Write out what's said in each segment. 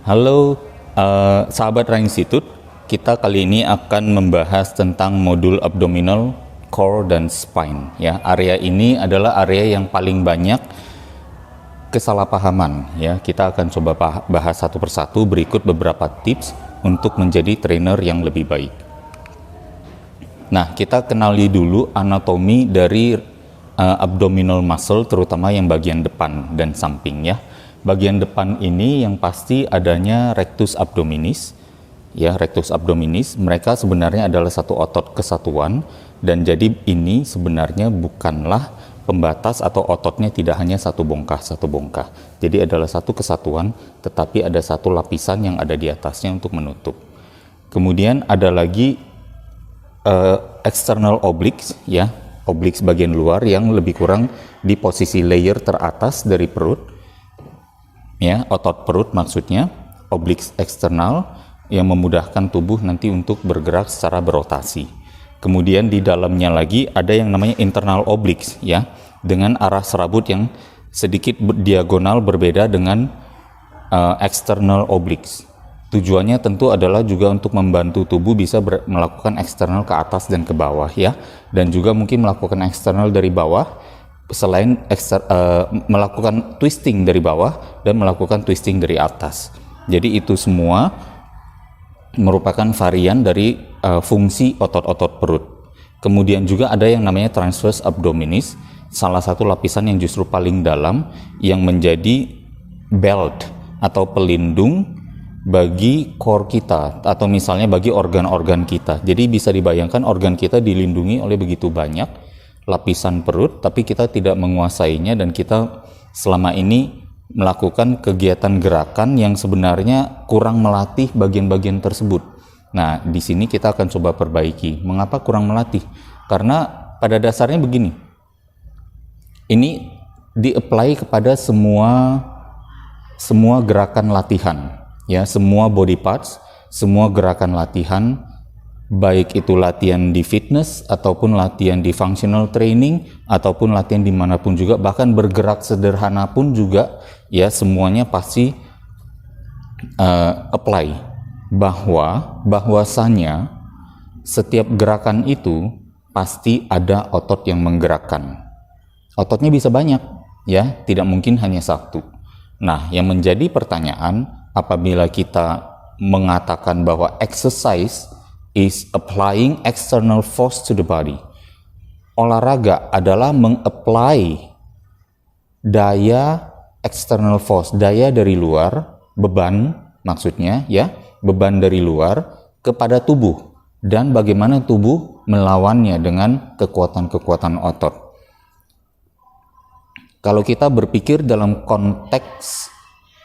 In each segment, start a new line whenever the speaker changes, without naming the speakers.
Halo sahabat Ra Institute, kita kali ini akan membahas tentang modul abdominal, core, dan spine. Ya, area ini adalah area yang paling banyak kesalahpahaman. Ya, kita akan coba bahas satu persatu. Berikut beberapa tips untuk menjadi trainer yang lebih baik. Nah, kita kenali dulu anatomi dari abdominal muscle, terutama yang bagian depan dan samping ya. Bagian depan ini yang pasti adanya rectus abdominis. Ya, rectus abdominis, mereka sebenarnya adalah satu otot kesatuan, dan jadi ini sebenarnya bukanlah pembatas atau ototnya tidak hanya satu bongkah. Jadi adalah satu kesatuan, tetapi ada satu lapisan yang ada di atasnya untuk menutup. Kemudian ada lagi external obliques, ya, obliques bagian luar yang lebih kurang di posisi layer teratas dari perut. Ya, otot perut maksudnya, obliques eksternal yang memudahkan tubuh nanti untuk bergerak secara berotasi. Kemudian di dalamnya lagi ada yang namanya internal obliques, ya, dengan arah serabut yang sedikit diagonal berbeda dengan external obliques. Tujuannya tentu adalah juga untuk membantu tubuh bisa melakukan eksternal ke atas dan ke bawah, ya, dan juga mungkin melakukan eksternal dari bawah, selain melakukan twisting dari bawah dan melakukan twisting dari atas. Jadi itu semua merupakan varian dari fungsi otot-otot perut. Kemudian juga ada yang namanya transverse abdominis, salah satu lapisan yang justru paling dalam yang menjadi belt atau pelindung bagi core kita, atau misalnya bagi organ-organ kita. Jadi bisa dibayangkan organ kita dilindungi oleh begitu banyak lapisan perut, tapi kita tidak menguasainya, dan kita selama ini melakukan kegiatan gerakan yang sebenarnya kurang melatih bagian-bagian tersebut. Nah, di sini kita akan coba perbaiki. Mengapa kurang melatih? Karena pada dasarnya begini, ini di-apply kepada semua gerakan latihan, ya, semua body parts, semua gerakan latihan, baik itu latihan di fitness ataupun latihan di functional training ataupun latihan dimanapun juga, bahkan bergerak sederhana pun juga, ya, semuanya pasti apply bahwasanya setiap gerakan itu pasti ada otot yang menggerakkan. Ototnya bisa banyak, ya, tidak mungkin hanya satu. Nah, yang menjadi pertanyaan apabila kita mengatakan bahwa exercise is applying external force to the body. Olahraga adalah mengapply daya external force, daya dari luar, beban maksudnya, ya, beban dari luar kepada tubuh, dan bagaimana tubuh melawannya dengan kekuatan-kekuatan otot. Kalau kita berpikir dalam konteks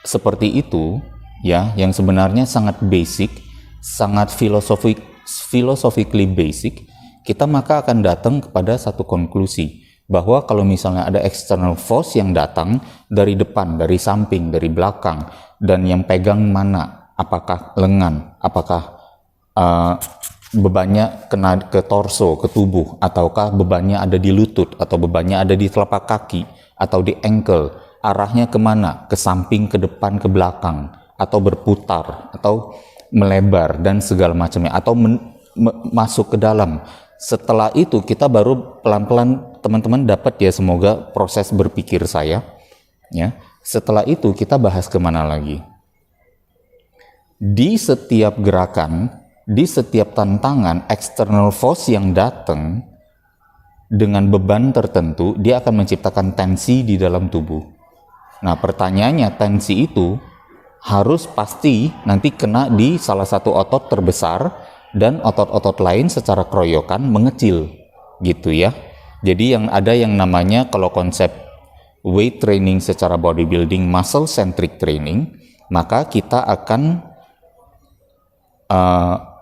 seperti itu, ya, yang sebenarnya sangat basic, sangat philosophically basic, kita maka akan datang kepada satu konklusi bahwa kalau misalnya ada external force yang datang dari depan, dari samping, dari belakang, dan yang pegang mana, apakah lengan, apakah bebannya kena ke torso, ke tubuh, ataukah bebannya ada di lutut, atau bebannya ada di telapak kaki, atau di ankle, arahnya kemana, ke samping, ke depan, ke belakang, atau berputar, atau melebar, dan segala macamnya, atau masuk ke dalam. Setelah itu kita baru pelan-pelan, teman-teman dapat ya semoga proses berpikir saya, ya. Setelah itu kita bahas kemana lagi. Di setiap gerakan, di setiap tantangan, external force yang datang dengan beban tertentu, dia akan menciptakan tensi di dalam tubuh. Nah, pertanyaannya, tensi itu harus pasti nanti kena di salah satu otot terbesar, dan otot-otot lain secara keroyokan mengecil, gitu ya. Jadi yang ada yang namanya, kalau konsep weight training secara bodybuilding, muscle centric training, maka kita akan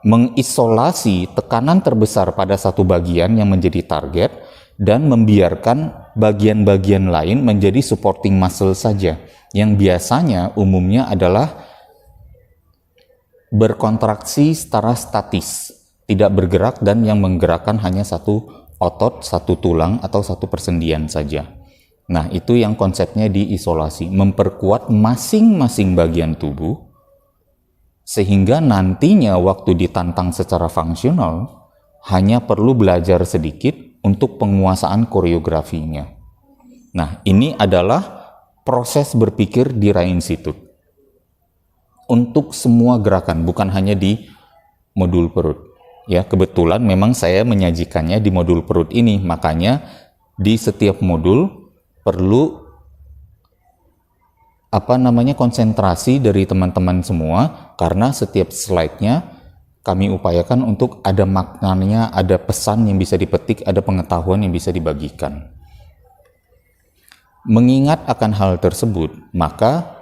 mengisolasi tekanan terbesar pada satu bagian yang menjadi target, dan membiarkan bagian-bagian lain menjadi supporting muscle saja, yang biasanya umumnya adalah berkontraksi secara statis, tidak bergerak, dan yang menggerakkan hanya satu otot, satu tulang, atau satu persendian saja. Nah, itu yang konsepnya diisolasi, memperkuat masing-masing bagian tubuh, Sehingga nantinya waktu ditantang secara fungsional, hanya perlu belajar sedikit untuk penguasaan koreografinya. Nah, ini adalah proses berpikir di Rai Institute. Untuk semua gerakan, bukan hanya di modul perut. Ya, kebetulan memang saya menyajikannya di modul perut ini, makanya di setiap modul perlu konsentrasi dari teman-teman semua, karena setiap slide-nya kami upayakan untuk ada maknanya, ada pesan yang bisa dipetik, ada pengetahuan yang bisa dibagikan. Mengingat akan hal tersebut, maka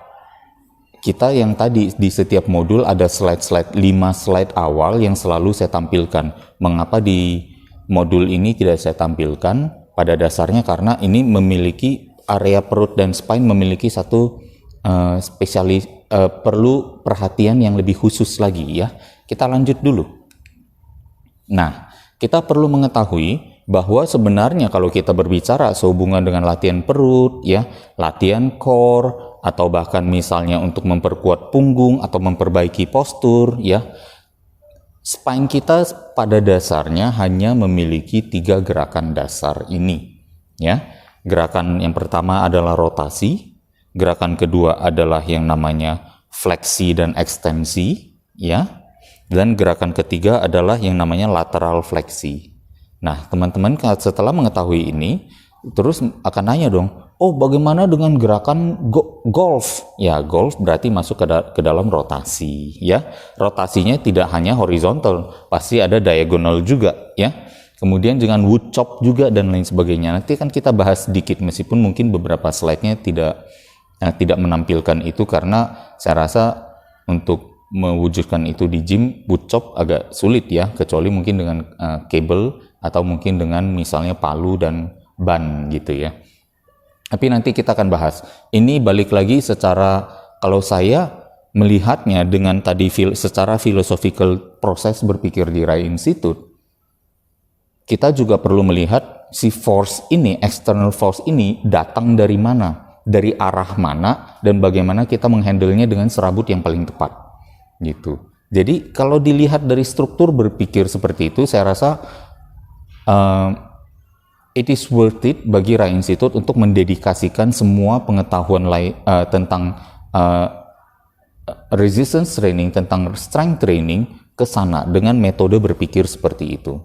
kita yang tadi di setiap modul ada slide-slide, 5 slide awal yang selalu saya tampilkan. Mengapa di modul ini tidak saya tampilkan? Pada dasarnya karena ini memiliki area perut dan spine memiliki satu perlu perhatian yang lebih khusus lagi ya. Kita lanjut dulu. Nah, kita perlu mengetahui bahwa sebenarnya kalau kita berbicara sehubungan dengan latihan perut ya, latihan core, atau bahkan misalnya untuk memperkuat punggung atau memperbaiki postur ya, spine kita pada dasarnya hanya memiliki 3 gerakan dasar ini ya. Gerakan yang pertama adalah rotasi, gerakan kedua adalah yang namanya fleksi dan ekstensi ya, dan gerakan ketiga adalah yang namanya lateral fleksi. Nah, teman-teman setelah mengetahui ini terus akan nanya dong, oh bagaimana dengan gerakan golf? Ya, golf berarti masuk ke dalam rotasi ya. Rotasinya tidak hanya horizontal, pasti ada diagonal juga ya. Kemudian dengan wood chop juga dan lain sebagainya. Nanti kan kita bahas sedikit, meskipun mungkin beberapa slide-nya tidak menampilkan itu, karena saya rasa untuk mewujudkan itu di gym wood chop agak sulit ya, kecuali mungkin dengan kabel atau mungkin dengan misalnya palu dan ban gitu ya. Tapi nanti kita akan bahas. Ini balik lagi secara, kalau saya melihatnya dengan tadi secara philosophical proses berpikir di Rai Institute, kita juga perlu melihat si force ini, external force ini datang dari mana, dari arah mana, dan bagaimana kita menghandle-nya dengan serabut yang paling tepat gitu. Jadi kalau dilihat dari struktur berpikir seperti itu, saya rasa it is worth it bagi Rai Institute untuk mendedikasikan semua pengetahuan tentang resistance training, tentang strength training ke sana dengan metode berpikir seperti itu.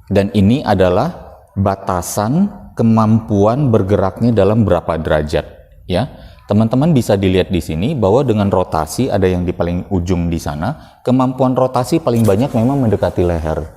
Dan ini adalah batasan kemampuan bergeraknya dalam berapa derajat ya. Teman-teman bisa dilihat di sini bahwa dengan rotasi, ada yang di paling ujung di sana, kemampuan rotasi paling banyak memang mendekati leher.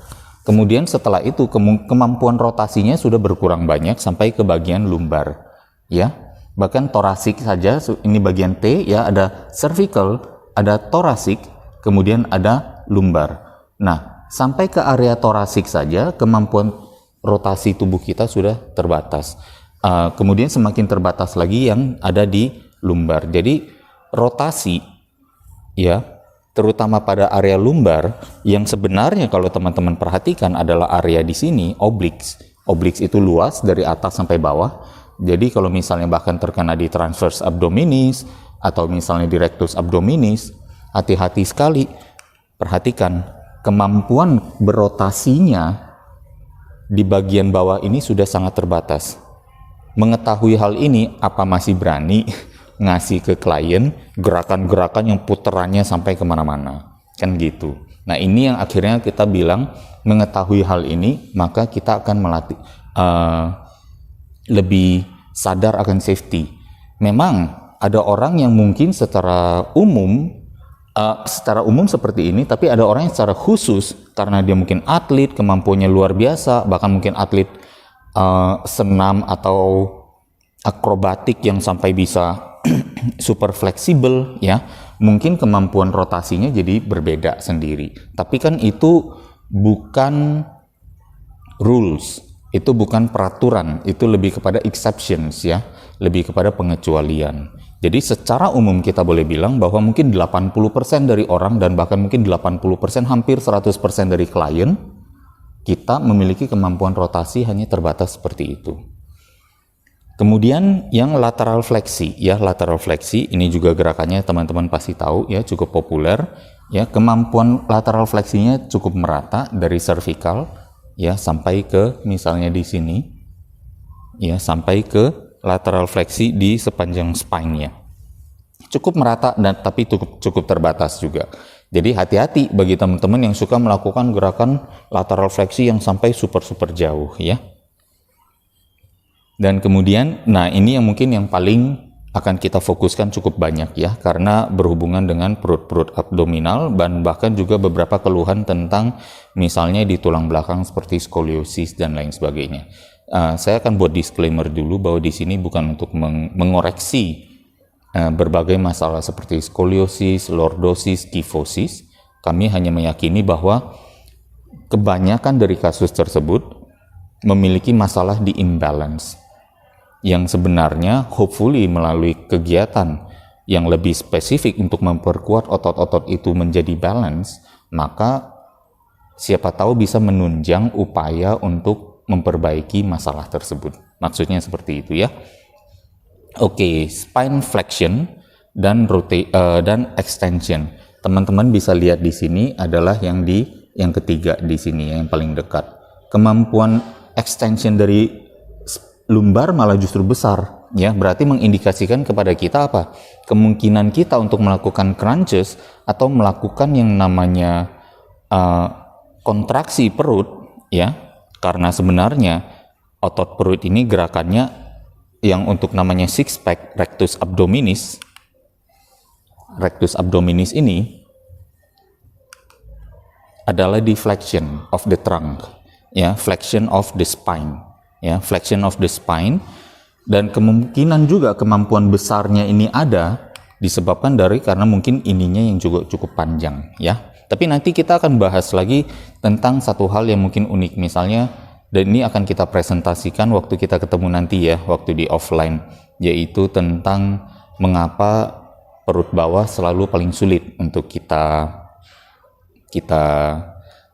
Kemudian setelah itu kemampuan rotasinya sudah berkurang banyak sampai ke bagian lumbar ya. Bahkan torasik saja, ini bagian T ya, ada cervical, ada torasik, kemudian ada lumbar. Nah, sampai ke area torasik saja kemampuan rotasi tubuh kita sudah terbatas. Kemudian semakin terbatas lagi yang ada di lumbar. Jadi rotasi ya, terutama pada area lumbar, yang sebenarnya kalau teman-teman perhatikan adalah area di sini, obliques. Obliques itu luas dari atas sampai bawah. Jadi kalau misalnya bahkan terkena di transverse abdominis atau misalnya di rectus abdominis, hati-hati sekali. Perhatikan, kemampuan berotasinya di bagian bawah ini sudah sangat terbatas. Mengetahui hal ini, apa masih berani ngasih ke klien gerakan-gerakan yang puterannya sampai kemana-mana? Kan gitu. Nah, ini yang akhirnya kita bilang, mengetahui hal ini, maka kita akan melatih lebih sadar akan safety. Memang ada orang yang mungkin secara umum seperti ini, tapi ada orang yang secara khusus karena dia mungkin atlet, kemampuannya luar biasa, bahkan mungkin atlet senam atau akrobatik yang sampai bisa super fleksibel ya, mungkin kemampuan rotasinya jadi berbeda sendiri. Tapi kan itu bukan rules, itu bukan peraturan, itu lebih kepada exceptions ya, lebih kepada pengecualian. Jadi secara umum kita boleh bilang bahwa mungkin 80% dari orang, dan bahkan mungkin 80%, hampir 100% dari klien kita memiliki kemampuan rotasi hanya terbatas seperti itu. Kemudian yang lateral fleksi, ya lateral fleksi ini juga gerakannya teman-teman pasti tahu ya, cukup populer. Ya, kemampuan lateral fleksinya cukup merata dari cervical ya sampai ke misalnya di sini. Ya, sampai ke lateral fleksi di sepanjang spine-nya. Cukup merata dan tapi cukup terbatas juga. Jadi hati-hati bagi teman-teman yang suka melakukan gerakan lateral fleksi yang sampai super jauh ya. Dan kemudian, nah ini yang mungkin yang paling akan kita fokuskan cukup banyak ya, karena berhubungan dengan perut-perut abdominal dan bahkan juga beberapa keluhan tentang misalnya di tulang belakang seperti skoliosis dan lain sebagainya. Saya akan buat disclaimer dulu bahwa di sini bukan untuk mengoreksi berbagai masalah seperti skoliosis, lordosis, kifosis. Kami hanya meyakini bahwa kebanyakan dari kasus tersebut memiliki masalah di imbalance, yang sebenarnya hopefully melalui kegiatan yang lebih spesifik untuk memperkuat otot-otot itu menjadi balance, maka siapa tahu bisa menunjang upaya untuk memperbaiki masalah tersebut. Maksudnya seperti itu ya. Oke, spine flexion dan extension. Teman-teman bisa lihat di sini adalah yang ketiga di sini yang paling dekat. Kemampuan extension dari lumbar malah justru besar, ya berarti mengindikasikan kepada kita apa? Kemungkinan kita untuk melakukan crunches atau melakukan yang namanya kontraksi perut, ya, karena sebenarnya otot perut ini gerakannya yang untuk namanya six pack rectus abdominis ini adalah di flexion of the trunk, ya, flexion of the spine. Ya, flexion of the spine, dan kemungkinan juga kemampuan besarnya ini ada disebabkan karena mungkin ininya yang juga cukup panjang ya. Tapi nanti kita akan bahas lagi tentang satu hal yang mungkin unik misalnya, dan ini akan kita presentasikan waktu kita ketemu nanti ya, waktu di offline, yaitu tentang mengapa perut bawah selalu paling sulit untuk kita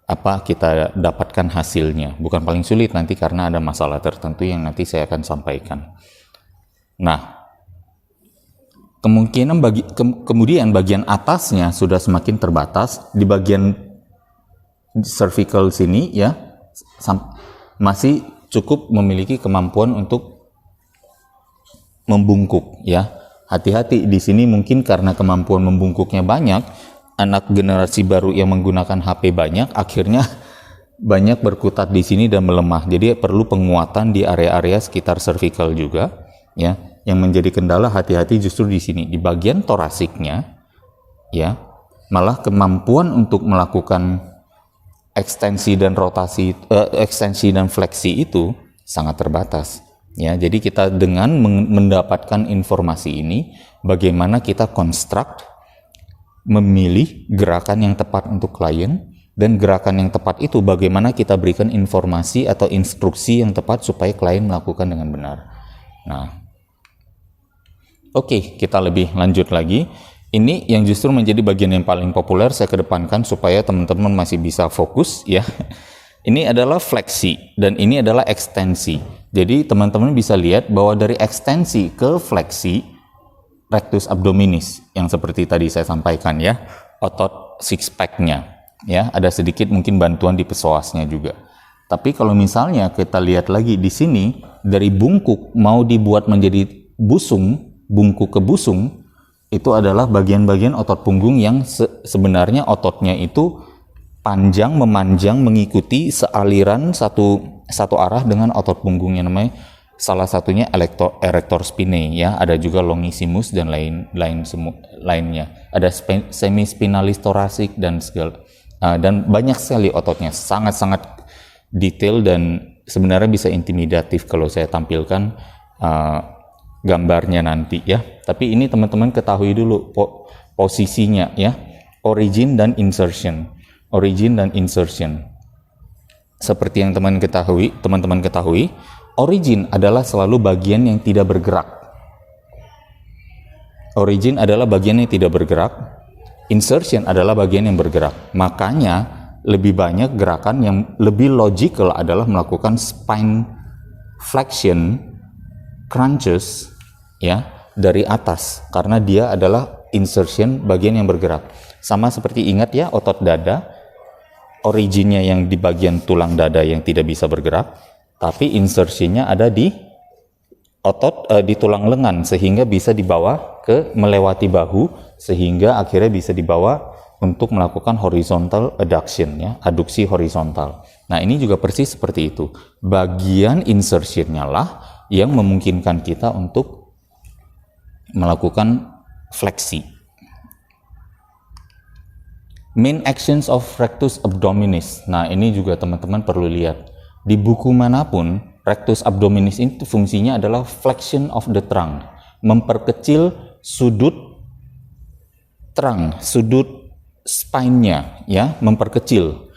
dapatkan hasilnya. Bukan paling sulit nanti karena ada masalah tertentu yang nanti saya akan sampaikan. Nah, kemudian bagian atasnya sudah semakin terbatas. Di bagian cervical sini ya masih cukup memiliki kemampuan untuk membungkuk ya. Hati-hati di sini mungkin karena kemampuan membungkuknya banyak, anak generasi baru yang menggunakan HP banyak, akhirnya banyak berkutat di sini dan melemah. Jadi perlu penguatan di area-area sekitar cervical juga, ya. Yang menjadi kendala hati-hati justru di sini, di bagian torasiknya, ya. Malah kemampuan untuk melakukan ekstensi dan fleksi itu sangat terbatas. Ya, jadi kita dengan mendapatkan informasi ini, bagaimana kita construct memilih gerakan yang tepat untuk klien, dan gerakan yang tepat itu bagaimana kita berikan informasi atau instruksi yang tepat supaya klien melakukan dengan benar. Nah, oke, kita lebih lanjut lagi. Ini yang justru menjadi bagian yang paling populer saya kedepankan supaya teman-teman masih bisa fokus ya. Ini adalah fleksi dan ini adalah ekstensi. Jadi teman-teman bisa lihat bahwa dari ekstensi ke fleksi rectus abdominis yang seperti tadi saya sampaikan ya, otot six pack-nya ya, ada sedikit mungkin bantuan di psoasnya juga. Tapi kalau misalnya kita lihat lagi di sini, dari bungkuk mau dibuat menjadi busung, bungkuk ke busung, itu adalah bagian-bagian otot punggung yang sebenarnya ototnya itu panjang, memanjang, mengikuti sealiran satu arah dengan otot punggung yang namanya salah satunya erector spinae ya, ada juga longissimus dan lainnya. Ada semispinalis thoracic dan banyak sekali ototnya, sangat-sangat detail dan sebenarnya bisa intimidatif kalau saya tampilkan gambarnya nanti ya. Tapi ini teman-teman ketahui dulu posisinya ya, origin dan insertion. Seperti yang teman-teman ketahui, origin adalah selalu bagian yang tidak bergerak. Insertion adalah bagian yang bergerak. Makanya lebih banyak gerakan yang lebih logical adalah melakukan spine flexion crunches ya dari atas karena dia adalah insertion bagian yang bergerak. Sama seperti ingat ya otot dada, originnya yang di bagian tulang dada yang tidak bisa bergerak, tapi insertionnya ada di otot di tulang lengan sehingga bisa dibawa ke melewati bahu sehingga akhirnya bisa dibawa untuk melakukan horizontal adduction ya, aduksi horizontal. Nah, ini juga persis seperti itu. Bagian insertionnya lah yang memungkinkan kita untuk melakukan fleksi. Main actions of rectus abdominis. Nah, ini juga teman-teman perlu lihat. Di buku manapun, rectus abdominis itu fungsinya adalah flexion of the trunk, memperkecil sudut trunk, sudut spine-nya ya, memperkecil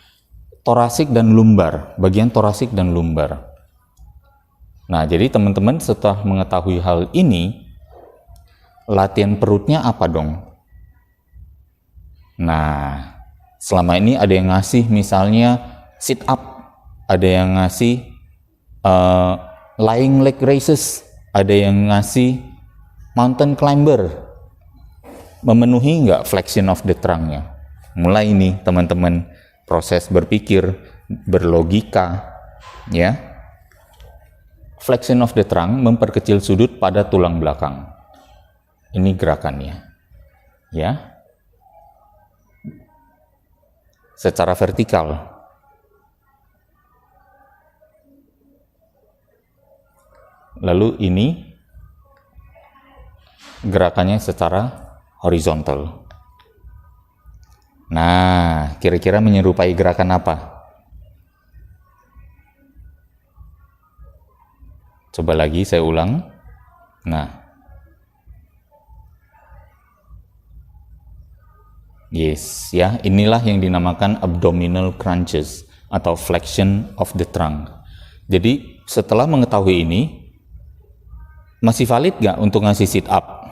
torasik dan lumbar, bagian torasik dan lumbar. Nah, jadi teman-teman setelah mengetahui hal ini, latihan perutnya apa dong? Nah, selama ini ada yang ngasih misalnya sit up, ada yang ngasih lying leg raises, ada yang ngasih mountain climber. Memenuhi nggak flexion of the trunk-nya? Mulai ini teman-teman proses berpikir, berlogika, ya. Flexion of the trunk memperkecil sudut pada tulang belakang. Ini gerakannya, ya. Secara vertikal. Lalu ini gerakannya secara horizontal. Nah, kira-kira menyerupai gerakan apa? Coba lagi saya ulang. Nah. Yes, ya, inilah yang dinamakan abdominal crunches atau flexion of the trunk. Jadi, setelah mengetahui ini, masih valid nggak untuk ngasih sit up?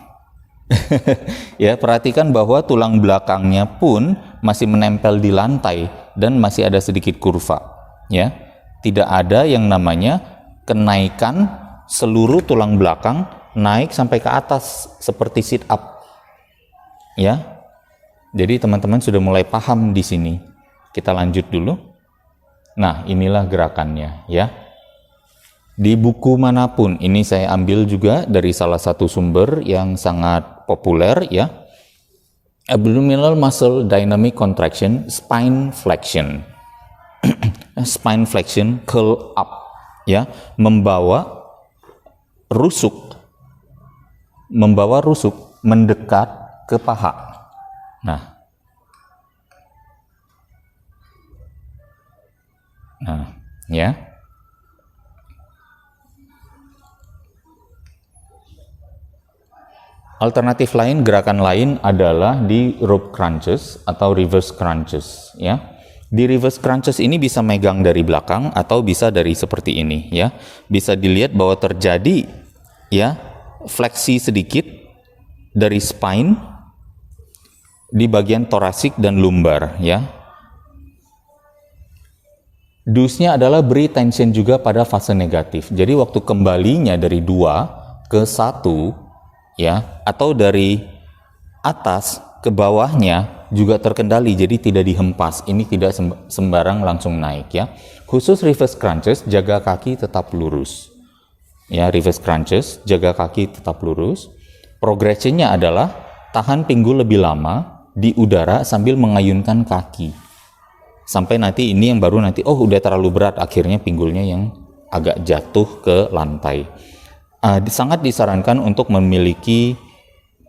Ya, perhatikan bahwa tulang belakangnya pun masih menempel di lantai dan masih ada sedikit kurva. Ya, tidak ada yang namanya kenaikan seluruh tulang belakang naik sampai ke atas seperti sit up. Ya. Jadi teman-teman sudah mulai paham di sini. Kita lanjut dulu. Nah, inilah gerakannya ya. Di buku manapun, ini saya ambil juga dari salah satu sumber yang sangat populer ya. Abdominal muscle dynamic contraction, spine flexion. Spine flexion curl up ya, membawa rusuk mendekat ke paha. Nah, ya. Alternatif lain, gerakan lain adalah di rope crunches atau reverse crunches, ya. Di reverse crunches ini bisa megang dari belakang atau bisa dari seperti ini, ya. Bisa dilihat bahwa terjadi, ya, fleksi sedikit dari spine di bagian torasik dan lumbar ya. Dusnya adalah beri tension juga pada fase negatif. Jadi waktu kembalinya dari 2 ke 1 ya, atau dari atas ke bawahnya juga terkendali, jadi tidak dihempas. Ini tidak sembarang langsung naik ya. Khusus reverse crunches, jaga kaki tetap lurus. Ya, reverse crunches, jaga kaki tetap lurus. Progressionnya adalah tahan pinggul lebih lama di udara sambil mengayunkan kaki sampai nanti ini yang baru nanti udah terlalu berat, akhirnya pinggulnya yang agak jatuh ke lantai. Sangat disarankan untuk memiliki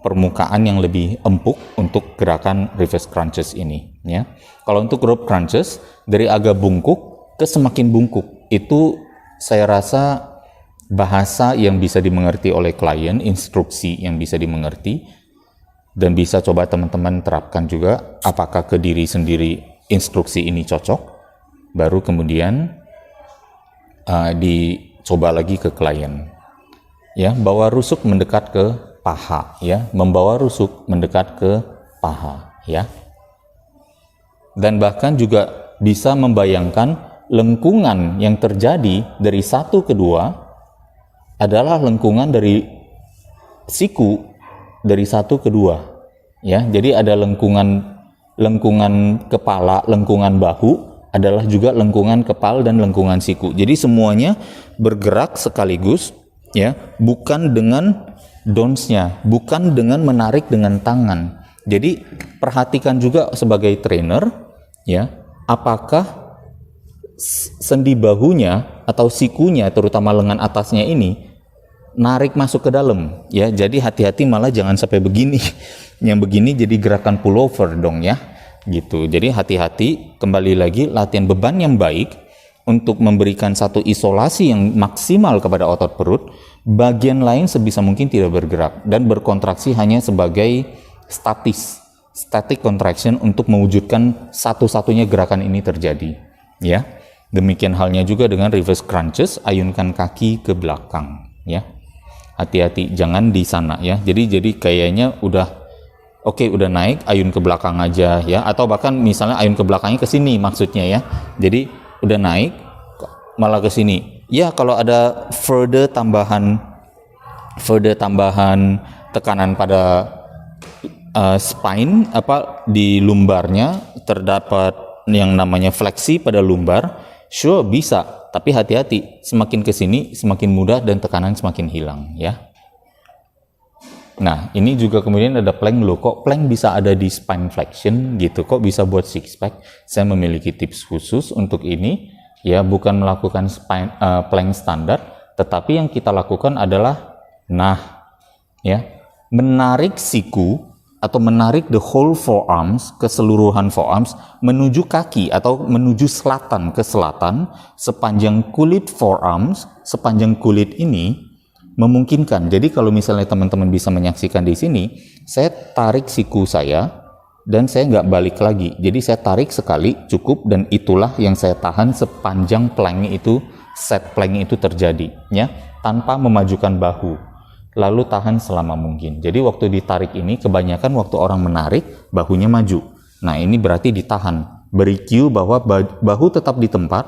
permukaan yang lebih empuk untuk gerakan reverse crunches ini ya. Kalau untuk rope crunches, dari agak bungkuk ke semakin bungkuk, itu saya rasa bahasa yang bisa dimengerti oleh klien, instruksi yang bisa dimengerti. Dan bisa coba teman-teman terapkan juga apakah ke diri sendiri instruksi ini cocok, baru kemudian dicoba lagi ke klien. Ya, bawa rusuk mendekat ke paha ya, membawa rusuk mendekat ke paha ya. Dan bahkan juga bisa membayangkan lengkungan yang terjadi dari 1 ke 2 adalah lengkungan dari siku dari 1 ke 2. Ya, jadi ada lengkungan kepala, lengkungan bahu, adalah juga lengkungan kepal dan lengkungan siku. Jadi semuanya bergerak sekaligus, ya, bukan dengan downs-nya, bukan dengan menarik dengan tangan. Jadi perhatikan juga sebagai trainer, ya, apakah sendi bahunya atau sikunya, terutama lengan atasnya ini narik masuk ke dalam, ya. Jadi hati-hati, malah jangan sampai begini. Yang begini jadi gerakan pullover dong, ya. Gitu. Jadi hati-hati, kembali lagi latihan beban yang baik untuk memberikan satu isolasi yang maksimal kepada otot perut, bagian lain sebisa mungkin tidak bergerak dan berkontraksi hanya sebagai static contraction untuk mewujudkan satu-satunya gerakan ini terjadi, ya. Demikian halnya juga dengan reverse crunches, ayunkan kaki ke belakang, ya. Hati-hati, jangan di sana, ya. Jadi kayaknya udah udah naik, ayun ke belakang aja, ya, atau bahkan misalnya ayun ke belakangnya ke sini maksudnya, ya. Jadi udah naik malah ke sini. Ya, kalau ada further tambahan tekanan pada spine, di lumbarnya terdapat yang namanya fleksi pada lumbar, sure bisa, tapi hati-hati, semakin ke sini semakin mudah dan tekanan semakin hilang, ya. Nah, ini juga kemudian ada plank loh. Kok plank bisa ada di spine flexion gitu? Kok bisa buat six pack? Saya memiliki tips khusus untuk ini, ya, bukan melakukan plank standar, tetapi yang kita lakukan adalah ya, menarik siku atau menarik the whole forearms, keseluruhan forearms menuju kaki atau menuju selatan, ke selatan sepanjang kulit forearms, sepanjang kulit ini memungkinkan. Jadi kalau misalnya teman-teman bisa menyaksikan di sini, saya tarik siku saya dan saya nggak balik lagi. Jadi saya tarik sekali cukup, dan itulah yang saya tahan sepanjang plank itu, set plank itu terjadi, ya, tanpa memajukan bahu. Lalu tahan selama mungkin. Jadi waktu ditarik ini kebanyakan waktu orang menarik bahunya maju. Nah, ini berarti ditahan. Beri cue bahwa bahu tetap di tempat,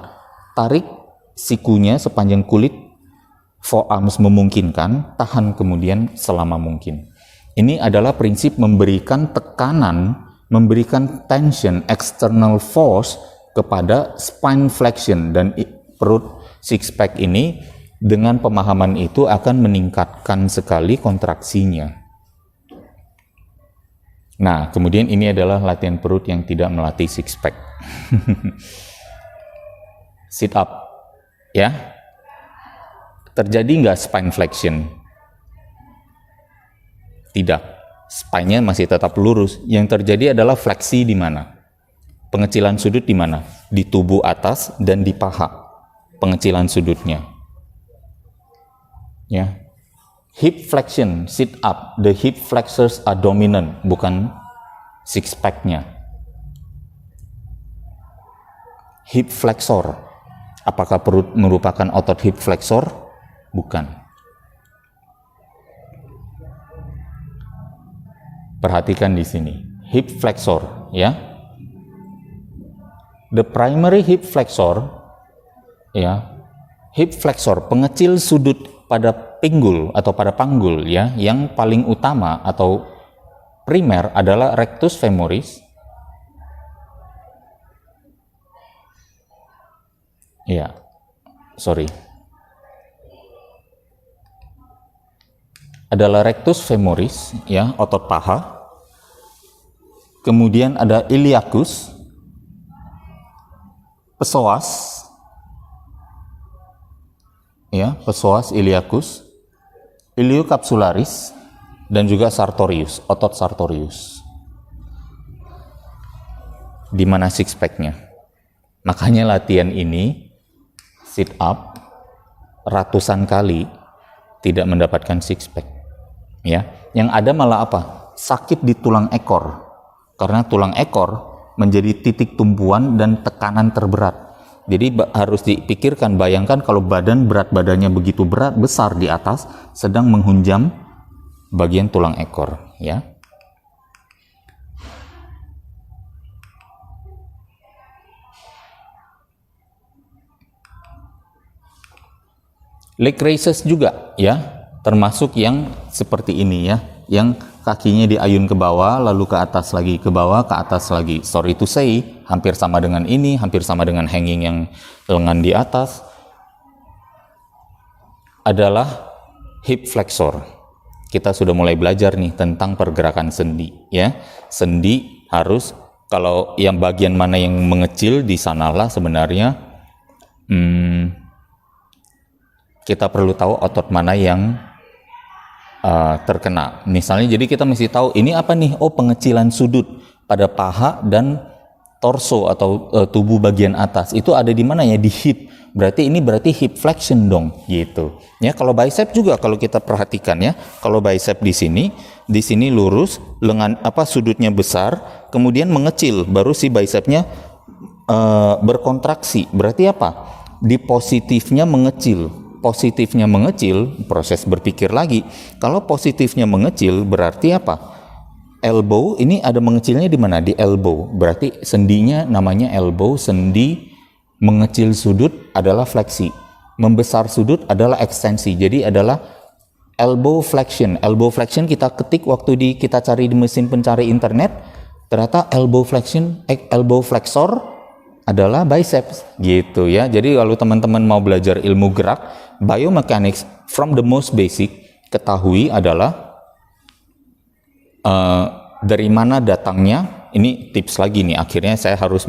tarik sikunya sepanjang kulit forearms memungkinkan, tahan kemudian selama mungkin. Ini adalah prinsip memberikan tekanan, memberikan tension, external force kepada spine flexion, dan perut six pack ini dengan pemahaman itu akan meningkatkan sekali kontraksinya. Nah, kemudian ini adalah latihan perut yang tidak melatih six pack. Sit up, ya. Terjadi nggak spine flexion? Tidak. Spine-nya masih tetap lurus. Yang terjadi adalah fleksi di mana? Pengecilan sudut di mana? Di tubuh atas dan di paha. Pengecilan sudutnya. Ya. Hip flexion, sit up. The hip flexors are dominant, bukan six pack-nya. Hip flexor. Apakah perut merupakan otot hip flexor? Bukan. Perhatikan di sini, hip flexor, ya. The primary hip flexor, ya, hip flexor, pengecil sudut pada pinggul atau pada panggul, ya, yang paling utama atau primer adalah rectus femoris, ya, adalah rectus femoris, ya, otot paha. Kemudian ada iliacus, psoas, ya, psoas iliacus, iliocapsularis, dan juga sartorius, otot sartorius. Di mana six pack-nya? Makanya latihan ini sit up ratusan kali tidak mendapatkan six pack, ya. Yang ada malah apa? Sakit di tulang ekor, karena tulang ekor menjadi titik tumpuan dan tekanan terberat. Jadi harus dipikirkan, bayangkan kalau berat badannya begitu besar di atas, sedang menghunjam bagian tulang ekor, ya. Leg raises juga ya, termasuk yang seperti ini ya, yang kakinya diayun ke bawah, lalu ke atas lagi, ke bawah, ke atas lagi. Sorry to say, hampir sama dengan ini, hampir sama dengan hanging yang lengan di atas. Adalah hip flexor. Kita sudah mulai belajar nih tentang pergerakan sendi ya. Sendi harus, kalau yang bagian mana yang mengecil, di sanalah sebenarnya kita perlu tahu otot mana yang terkena. Misalnya, jadi kita mesti tahu ini apa nih? Oh, pengecilan sudut pada paha dan torso atau tubuh bagian atas. Itu ada di mana ya? Di hip. Berarti ini hip flexion dong, gitu. Ya, kalau bicep juga kalau kita perhatikan ya, kalau bicep di sini lurus, lengan sudutnya besar, kemudian mengecil, baru si bicepnya berkontraksi. Berarti apa? Di positifnya mengecil. Positifnya mengecil, proses berpikir lagi. Kalau positifnya mengecil berarti apa? Elbow ini ada mengecilnya di mana? Di elbow. Berarti sendinya namanya elbow. Sendi mengecil sudut adalah fleksi. Membesar sudut adalah ekstensi. Jadi adalah elbow flexion. Elbow flexion kita ketik waktu kita cari di mesin pencari internet. Ternyata elbow flexor adalah biceps gitu ya. Jadi kalau teman-teman mau belajar ilmu gerak, biomechanics from the most basic, ketahui adalah dari mana datangnya. Ini tips lagi nih, akhirnya saya harus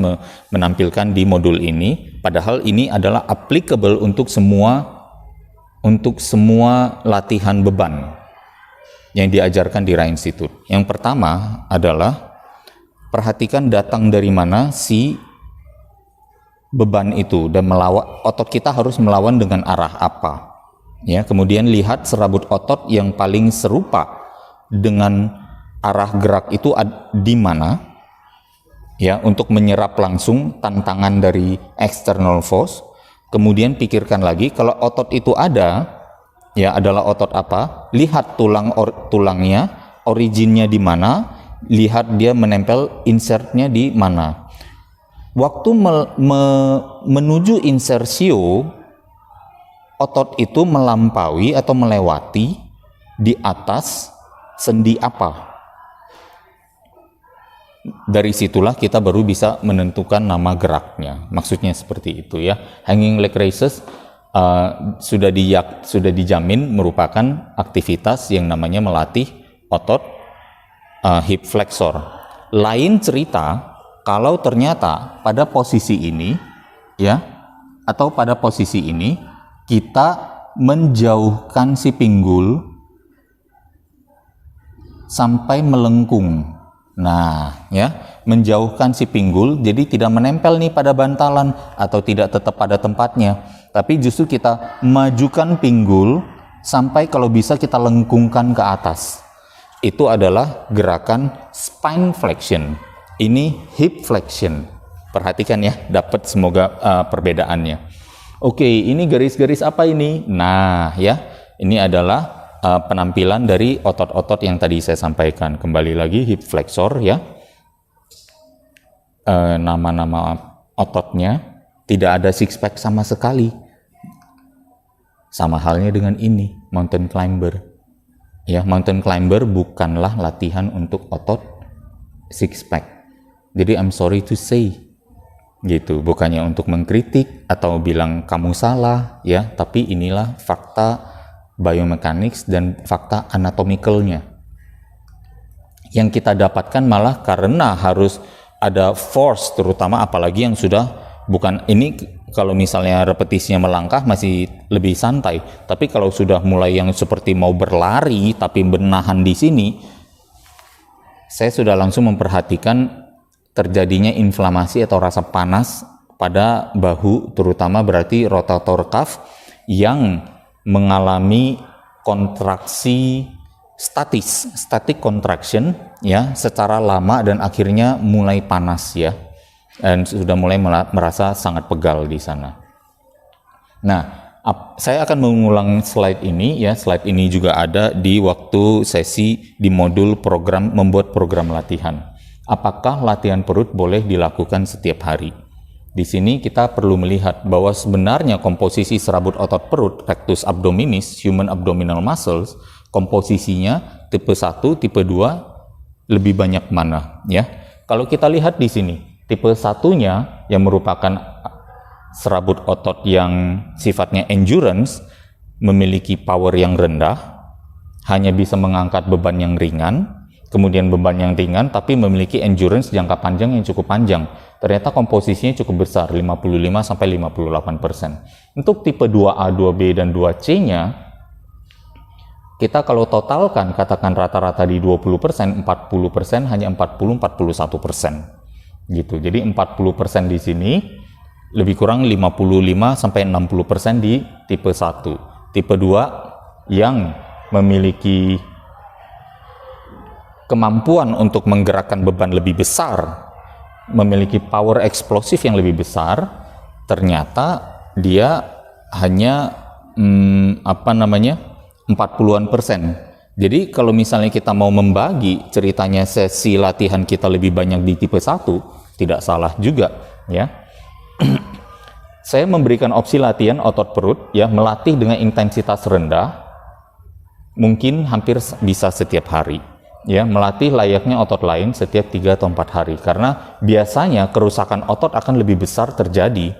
menampilkan di modul ini, padahal ini adalah applicable untuk semua latihan beban yang diajarkan di Ra Institute. Yang pertama adalah perhatikan datang dari mana si beban itu, dan otot kita harus melawan dengan arah apa ya. Kemudian lihat serabut otot yang paling serupa dengan arah gerak itu di mana ya, untuk menyerap langsung tantangan dari external force. Kemudian pikirkan lagi, kalau otot itu ada ya, adalah otot apa, lihat tulangnya, originnya di mana, lihat dia menempel, insertnya di mana. Waktu menuju insersio, otot itu melampaui atau melewati di atas sendi apa. Dari situlah kita baru bisa menentukan nama geraknya. Maksudnya seperti itu ya. Hanging leg raises sudah dijamin merupakan aktivitas yang namanya melatih otot hip flexor. Lain cerita kalau ternyata pada posisi ini ya, atau pada posisi ini kita menjauhkan si pinggul sampai melengkung. Nah, ya, menjauhkan si pinggul jadi tidak menempel nih pada bantalan atau tidak tetap pada tempatnya, tapi justru kita majukan pinggul sampai kalau bisa kita lengkungkan ke atas. Itu adalah gerakan spine flexion. Ini hip flexion. Perhatikan ya, dapat semoga perbedaannya. Oke, ini garis-garis apa ini? Nah, ya, ini adalah penampilan dari otot-otot yang tadi saya sampaikan. Kembali lagi hip flexor ya. Nama-nama ototnya tidak ada six pack sama sekali. Sama halnya dengan ini, mountain climber. Ya, mountain climber bukanlah latihan untuk otot six pack. Jadi I'm sorry to say, gitu, bukannya untuk mengkritik atau bilang kamu salah ya, tapi inilah fakta biomechanics dan fakta anatomicalnya. Yang kita dapatkan malah karena harus ada force, terutama apalagi yang sudah bukan ini, kalau misalnya repetisinya melangkah masih lebih santai, tapi kalau sudah mulai yang seperti mau berlari tapi menahan di sini, saya sudah langsung memperhatikan terjadinya inflamasi atau rasa panas pada bahu, terutama berarti rotator cuff yang mengalami kontraksi static contraction ya secara lama dan akhirnya mulai panas ya, dan sudah mulai merasa sangat pegal di sana. Nah, saya akan mengulang slide ini ya. Slide ini juga ada di waktu sesi di modul membuat program latihan. Apakah latihan perut boleh dilakukan setiap hari? Di sini kita perlu melihat bahwa sebenarnya komposisi serabut otot perut, rectus abdominis, human abdominal muscles, komposisinya tipe 1, tipe 2 lebih banyak mana, ya. Kalau kita lihat di sini, tipe 1-nya yang merupakan serabut otot yang sifatnya endurance, memiliki power yang rendah, hanya bisa mengangkat beban yang ringan, kemudian beban yang ringan tapi memiliki endurance jangka panjang yang cukup panjang. Ternyata komposisinya cukup besar, 55-58%. Untuk tipe 2A, 2B, dan 2C-nya, kita kalau totalkan, katakan rata-rata di 20%, 40%, hanya 40-41%. Gitu. Jadi 40% di sini, lebih kurang 55-60% di tipe 1. Tipe 2 yang memiliki kemampuan untuk menggerakkan beban lebih besar, memiliki power eksplosif yang lebih besar, ternyata dia hanya 40-an%. Jadi kalau misalnya kita mau membagi ceritanya sesi latihan kita lebih banyak di tipe 1, tidak salah juga, ya. Saya memberikan opsi latihan otot perut, ya, melatih dengan intensitas rendah, mungkin hampir bisa setiap hari. Ya, melatih layaknya otot lain setiap 3 atau 4 hari, karena biasanya kerusakan otot akan lebih besar terjadi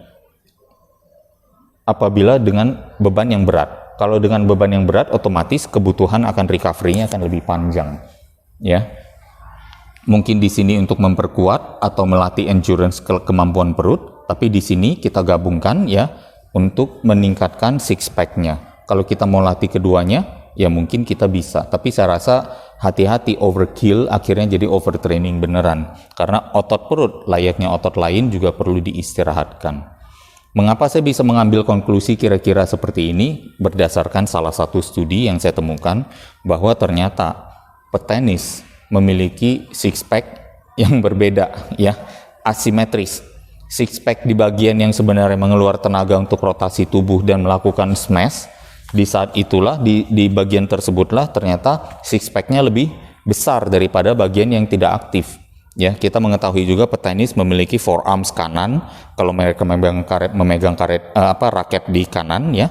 apabila dengan beban yang berat. Kalau dengan beban yang berat, otomatis kebutuhan akan recovery-nya akan lebih panjang, ya. Mungkin di sini untuk memperkuat atau melatih endurance kemampuan perut, tapi di sini kita gabungkan, ya, untuk meningkatkan six pack-nya. Kalau kita mau latih keduanya, ya mungkin kita bisa, tapi saya rasa hati-hati overkill, akhirnya jadi overtraining beneran, karena otot perut layaknya otot lain juga perlu diistirahatkan. Mengapa saya bisa mengambil konklusi kira-kira seperti ini? Berdasarkan salah satu studi yang saya temukan, bahwa ternyata petenis memiliki six pack yang berbeda, ya, asimetris. Six pack di bagian yang sebenarnya mengeluarkan tenaga untuk rotasi tubuh dan melakukan smash. Di saat itulah, di bagian tersebutlah ternyata six pack-nya lebih besar daripada bagian yang tidak aktif. Ya, kita mengetahui juga petenis memiliki forearms kanan. Kalau mereka memegang raket di kanan, ya,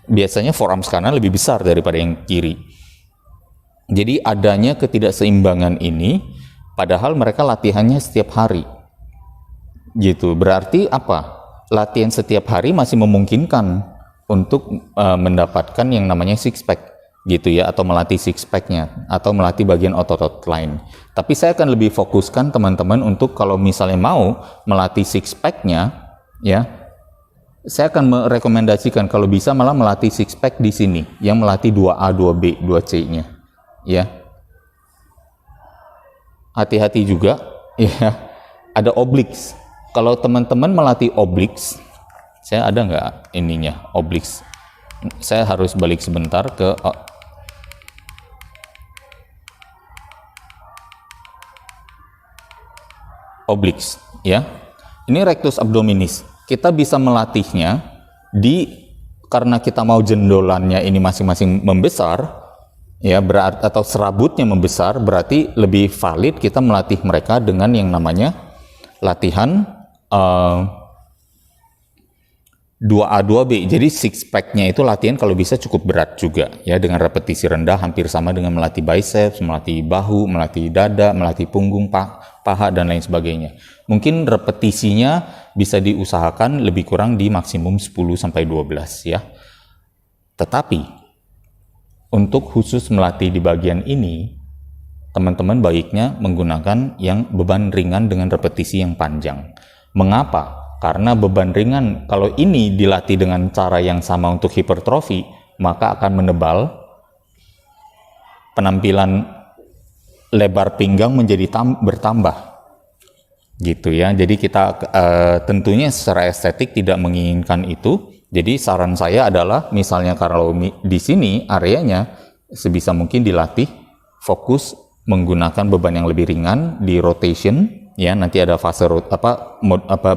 biasanya forearms kanan lebih besar daripada yang kiri. Jadi adanya ketidakseimbangan ini, padahal mereka latihannya setiap hari. Gitu. Berarti apa? Latihan setiap hari masih memungkinkan untuk mendapatkan yang namanya six pack, gitu ya, atau melatih six pack-nya, atau melatih bagian otot-otot lain. Tapi saya akan lebih fokuskan teman-teman untuk kalau misalnya mau melatih six pack-nya, ya, saya akan merekomendasikan kalau bisa malah melatih six pack di sini, yang melatih 2A, 2B, 2C-nya, ya. Hati-hati juga, ya, ada obliques. Kalau teman-teman melatih obliques, saya ada nggak ininya, obliques? Saya harus balik sebentar ke obliques, ya. Ini rectus abdominis. Kita bisa melatihnya karena kita mau jendolannya ini masing-masing membesar, ya, atau serabutnya membesar, berarti lebih valid kita melatih mereka dengan yang namanya latihan 2A, 2B. Jadi six pack-nya itu latihan kalau bisa cukup berat juga, ya, dengan repetisi rendah, hampir sama dengan melatih biceps, melatih bahu, melatih dada, melatih punggung, paha, dan lain sebagainya. Mungkin repetisinya bisa diusahakan lebih kurang di maksimum 10-12, ya. Tetapi untuk khusus melatih di bagian ini, teman-teman baiknya menggunakan yang beban ringan dengan repetisi yang panjang. Mengapa? Karena beban ringan, kalau ini dilatih dengan cara yang sama untuk hipertrofi, maka akan menebal, penampilan lebar pinggang menjadi bertambah, gitu ya. Jadi kita tentunya secara estetik tidak menginginkan itu. Jadi saran saya adalah, misalnya kalau di sini areanya sebisa mungkin dilatih fokus menggunakan beban yang lebih ringan di rotation. Ya, nanti ada fase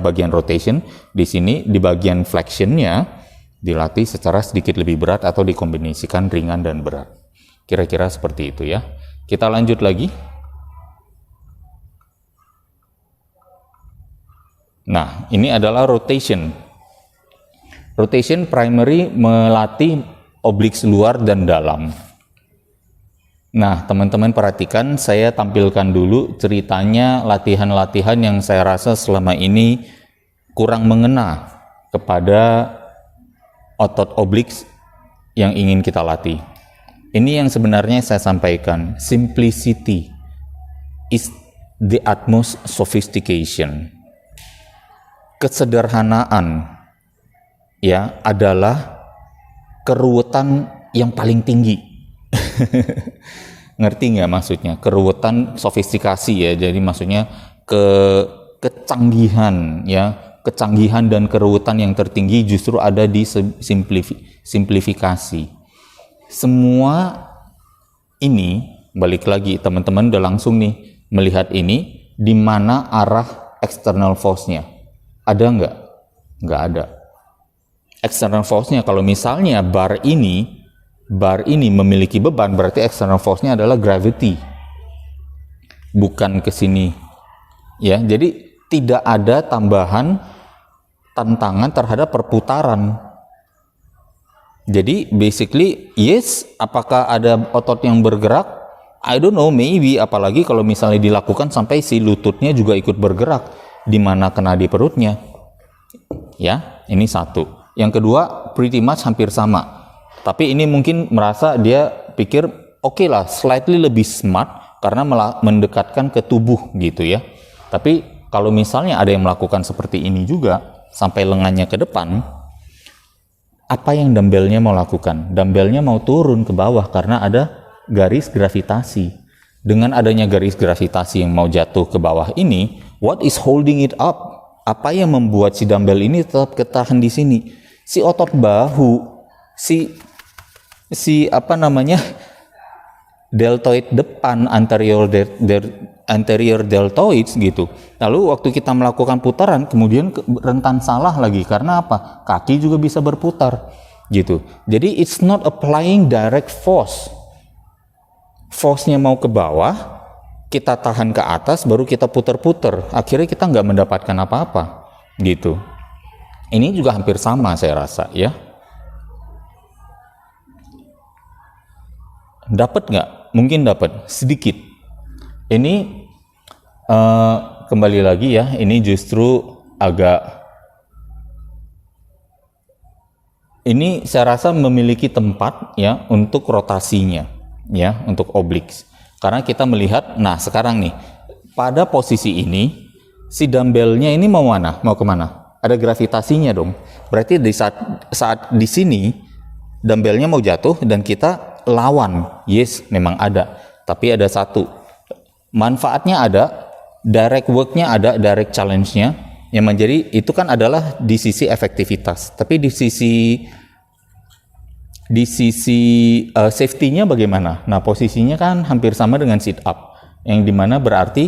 bagian rotation. Di sini di bagian flexion-nya dilatih secara sedikit lebih berat atau dikombinasikan ringan dan berat. Kira-kira seperti itu, ya. Kita lanjut lagi. Nah, ini adalah rotation. Rotation primary melatih obliques luar dan dalam. Nah, teman-teman perhatikan, saya tampilkan dulu ceritanya latihan-latihan yang saya rasa selama ini kurang mengena kepada otot obliques yang ingin kita latih. Ini yang sebenarnya saya sampaikan, simplicity is the utmost sophistication. Kesederhanaan ya adalah keruwetan yang paling tinggi. Ngerti nggak maksudnya? Keruwetan sofistikasi ya. Jadi maksudnya kecanggihan ya, kecanggihan dan keruwetan yang tertinggi justru ada di simplifikasi. Semua ini balik lagi teman-teman udah langsung nih melihat ini di mana arah external force-nya. Ada nggak? Nggak ada. External force-nya kalau misalnya bar ini memiliki beban, berarti external force-nya adalah gravity, bukan ke sini ya. Jadi tidak ada tambahan tantangan terhadap perputaran. Jadi basically yes, apakah ada otot yang bergerak? I don't know, maybe, apalagi kalau misalnya dilakukan sampai si lututnya juga ikut bergerak, di mana kena di perutnya ya. Ini satu. Yang kedua, pretty much hampir sama. Tapi ini mungkin merasa dia pikir oke lah, slightly lebih smart karena mendekatkan ke tubuh gitu ya. Tapi kalau misalnya ada yang melakukan seperti ini juga sampai lengannya ke depan, apa yang dumbbellnya mau lakukan? Dumbbellnya mau turun ke bawah karena ada garis gravitasi. Dengan adanya garis gravitasi yang mau jatuh ke bawah ini, what is holding it up? Apa yang membuat si dumbbell ini tetap ketahan di sini? Si otot bahu, si deltoid depan, anterior deltoids gitu. Lalu waktu kita melakukan putaran kemudian rentan salah lagi karena apa? Kaki juga bisa berputar gitu. Jadi it's not applying direct force. Force-nya mau ke bawah, kita tahan ke atas, baru kita putar-putar. Akhirnya kita nggak mendapatkan apa-apa gitu. Ini juga hampir sama saya rasa ya. Dapat nggak? Mungkin dapat sedikit. Ini kembali lagi ya, ini justru ini saya rasa memiliki tempat ya untuk rotasinya ya, untuk obliques. Karena kita melihat, nah sekarang nih pada posisi ini si dumbbellnya ini mau mana? Mau kemana? Ada gravitasinya dong. Berarti di saat di sini dumbbellnya mau jatuh dan kita lawan, yes memang ada, tapi ada satu manfaatnya, ada direct worknya, ada direct challenge-nya yang menjadi itu kan adalah di sisi efektivitas, tapi di sisi safety-nya bagaimana? Nah posisinya kan hampir sama dengan sit up, yang dimana berarti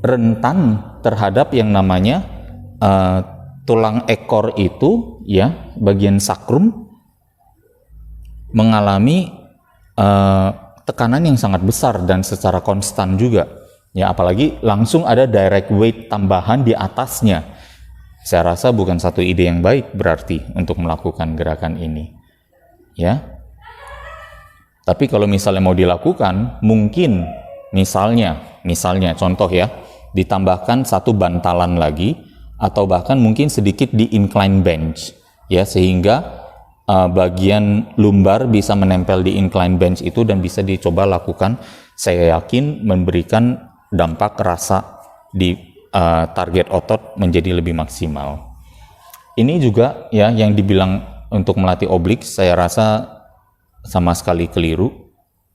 rentan terhadap yang namanya tulang ekor itu ya, bagian sakrum mengalami tekanan yang sangat besar dan secara konstan juga ya, apalagi langsung ada direct weight tambahan di atasnya. Saya rasa bukan satu ide yang baik berarti untuk melakukan gerakan ini ya. Tapi kalau misalnya mau dilakukan, mungkin misalnya contoh ya, ditambahkan satu bantalan lagi atau bahkan mungkin sedikit di incline bench ya, sehingga bagian lumbar bisa menempel di incline bench itu dan bisa dicoba lakukan. Saya yakin memberikan dampak rasa di target otot menjadi lebih maksimal. Ini juga ya yang dibilang untuk melatih obliques, saya rasa sama sekali keliru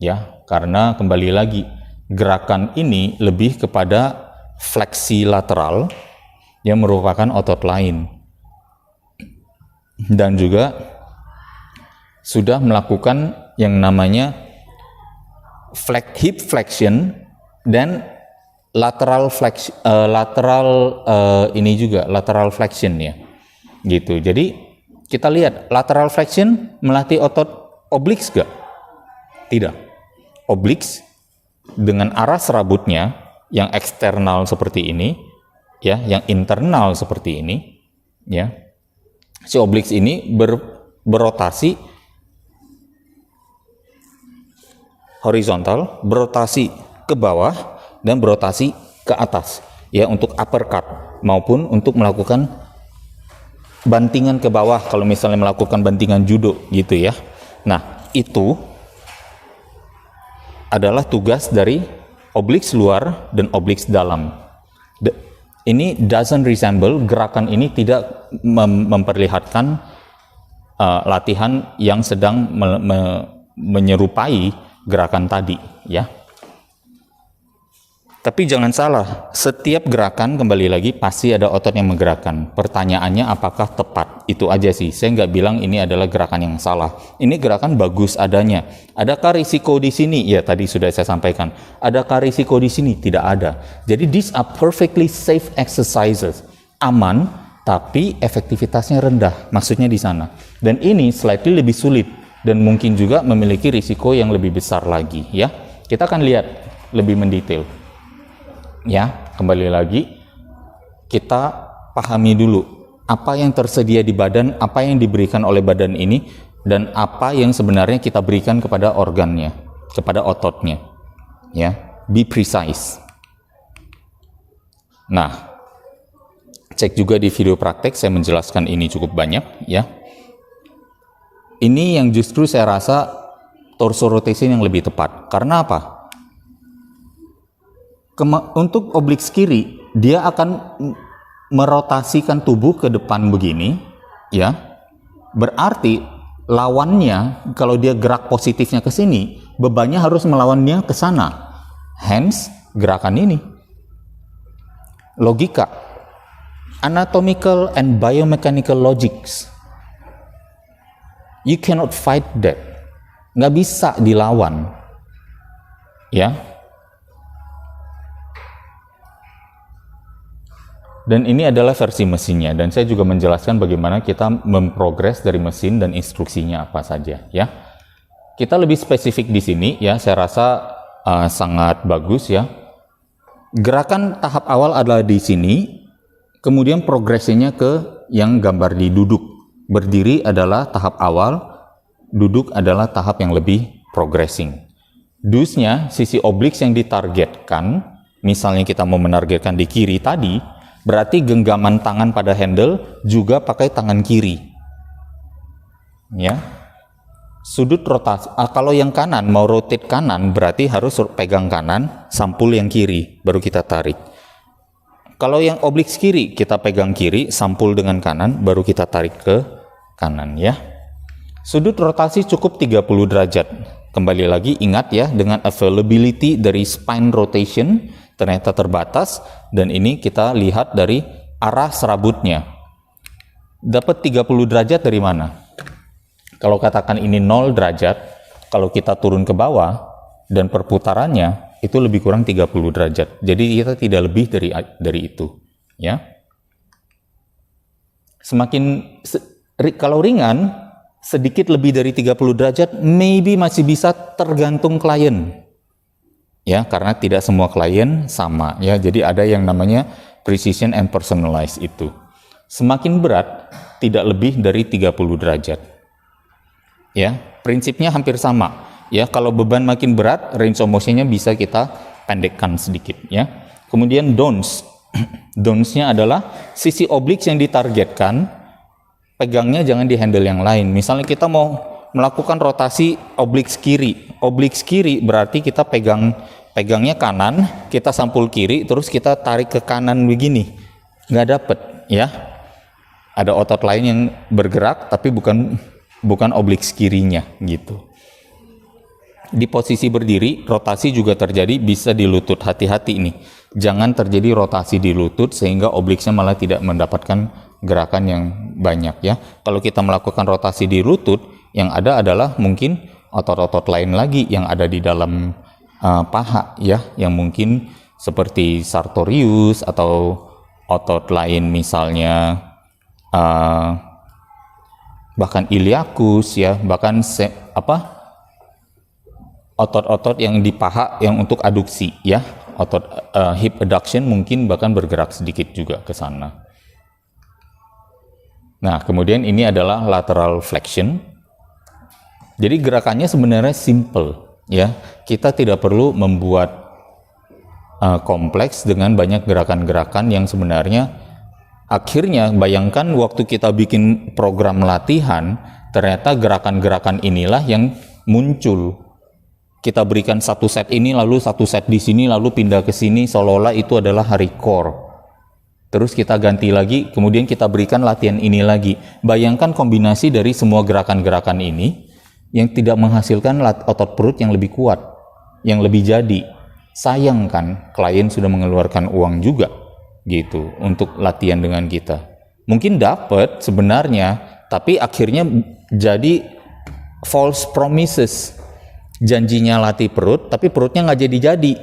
ya, karena kembali lagi gerakan ini lebih kepada fleksi lateral yang merupakan otot lain, dan juga sudah melakukan yang namanya hip flexion dan lateral flexion ya gitu. Jadi kita lihat lateral flexion melatih otot obliques gak? Tidak. Obliques dengan arah serabutnya yang eksternal seperti ini ya, yang internal seperti ini, ya. Si obliks ini berotasi horizontal, berotasi ke bawah dan berotasi ke atas, ya, untuk uppercut maupun untuk melakukan bantingan ke bawah kalau misalnya melakukan bantingan judo gitu ya. Nah, itu adalah tugas dari obliks luar dan obliks dalam. Ini doesn't resemble, gerakan ini tidak memperlihatkan latihan yang sedang menyerupai gerakan tadi, ya. Tapi jangan salah, setiap gerakan kembali lagi pasti ada otot yang menggerakkan. Pertanyaannya apakah tepat? Itu aja sih. Saya nggak bilang ini adalah gerakan yang salah. Ini gerakan bagus adanya. Adakah risiko di sini? Ya, tadi sudah saya sampaikan. Adakah risiko di sini? Tidak ada. Jadi these are perfectly safe exercises. Aman, tapi efektivitasnya rendah. Maksudnya di sana. Dan ini slightly lebih sulit dan mungkin juga memiliki risiko yang lebih besar lagi, ya. Kita akan lihat lebih mendetail. Ya, kembali lagi kita pahami dulu apa yang tersedia di badan, apa yang diberikan oleh badan ini, dan apa yang sebenarnya kita berikan kepada organnya, kepada ototnya. Ya, be precise. Nah, cek juga di video praktek, saya menjelaskan ini cukup banyak, ya. Ini yang justru saya rasa torso rotation yang lebih tepat. Karena apa? Untuk obliks kiri, dia akan merotasikan tubuh ke depan begini, ya. Berarti lawannya, kalau dia gerak positifnya ke sini, bebannya harus melawannya ke sana. Hence, gerakan ini. Logika. Anatomical and biomechanical logics. You cannot fight that. Nggak bisa dilawan. Ya. Dan ini adalah versi mesinnya, dan saya juga menjelaskan bagaimana kita memprogres dari mesin dan instruksinya apa saja, ya. Kita lebih spesifik di sini, ya, saya rasa sangat bagus, ya. Gerakan tahap awal adalah di sini, kemudian progresinya ke yang gambar di duduk. Berdiri adalah tahap awal, duduk adalah tahap yang lebih progressing. Dus-nya, sisi obliks yang ditargetkan, misalnya kita mau menargetkan di kiri tadi, berarti genggaman tangan pada handle juga pakai tangan kiri. Ya. Sudut rotasi, kalau yang kanan mau rotate kanan berarti harus pegang kanan, sampul yang kiri, baru kita tarik. Kalau yang obliks kiri, kita pegang kiri, sampul dengan kanan, baru kita tarik ke kanan, ya. Sudut rotasi cukup 30 derajat. Kembali lagi ingat ya, dengan availability dari spine rotation ternyata terbatas, dan ini kita lihat dari arah serabutnya. Dapat 30 derajat dari mana? Kalau katakan ini 0 derajat, kalau kita turun ke bawah dan perputarannya itu lebih kurang 30 derajat. Jadi kita tidak lebih dari itu, ya. Kalau ringan sedikit lebih dari 30 derajat maybe masih bisa, tergantung klien. Ya, karena tidak semua klien sama, ya. Jadi ada yang namanya precision and personalized itu. Semakin berat tidak lebih dari 30 derajat. Ya, prinsipnya hampir sama. Ya, kalau beban makin berat, range of motion-nya bisa kita pendekkan sedikit, ya. Kemudian don'ts. Don'ts-nya adalah sisi obliks yang ditargetkan, pegangnya jangan di handle yang lain. Misalnya kita mau melakukan rotasi obliks kiri. Obliks kiri berarti kita pegangnya kanan, kita sampul kiri, terus kita tarik ke kanan begini. Nggak dapet, ya. Ada otot lain yang bergerak, tapi bukan obliks kirinya, gitu. Di posisi berdiri, rotasi juga terjadi bisa di lutut. Hati-hati ini. Jangan terjadi rotasi di lutut sehingga obliksnya malah tidak mendapatkan gerakan yang banyak, ya. Kalau kita melakukan rotasi di lutut, yang ada adalah mungkin otot-otot lain lagi yang ada di dalam paha, ya, yang mungkin seperti sartorius atau otot lain misalnya bahkan iliakus, ya, bahkan otot-otot yang di paha yang untuk aduksi, ya, otot hip adduction mungkin bahkan bergerak sedikit juga ke sana. Nah, kemudian ini adalah lateral flexion. Jadi gerakannya sebenarnya simple, ya. Kita tidak perlu membuat kompleks dengan banyak gerakan-gerakan yang sebenarnya akhirnya bayangkan waktu kita bikin program latihan, ternyata gerakan-gerakan inilah yang muncul. Kita berikan satu set ini, lalu satu set di sini, lalu pindah ke sini, seolah-olah itu adalah hari core. Terus kita ganti lagi, kemudian kita berikan latihan ini lagi. Bayangkan kombinasi dari semua gerakan-gerakan ini yang tidak menghasilkan otot perut yang lebih kuat, yang lebih jadi. Sayang kan, klien sudah mengeluarkan uang juga gitu untuk latihan dengan kita. Mungkin dapat sebenarnya, tapi akhirnya jadi false promises. Janjinya latih perut, tapi perutnya nggak jadi-jadi.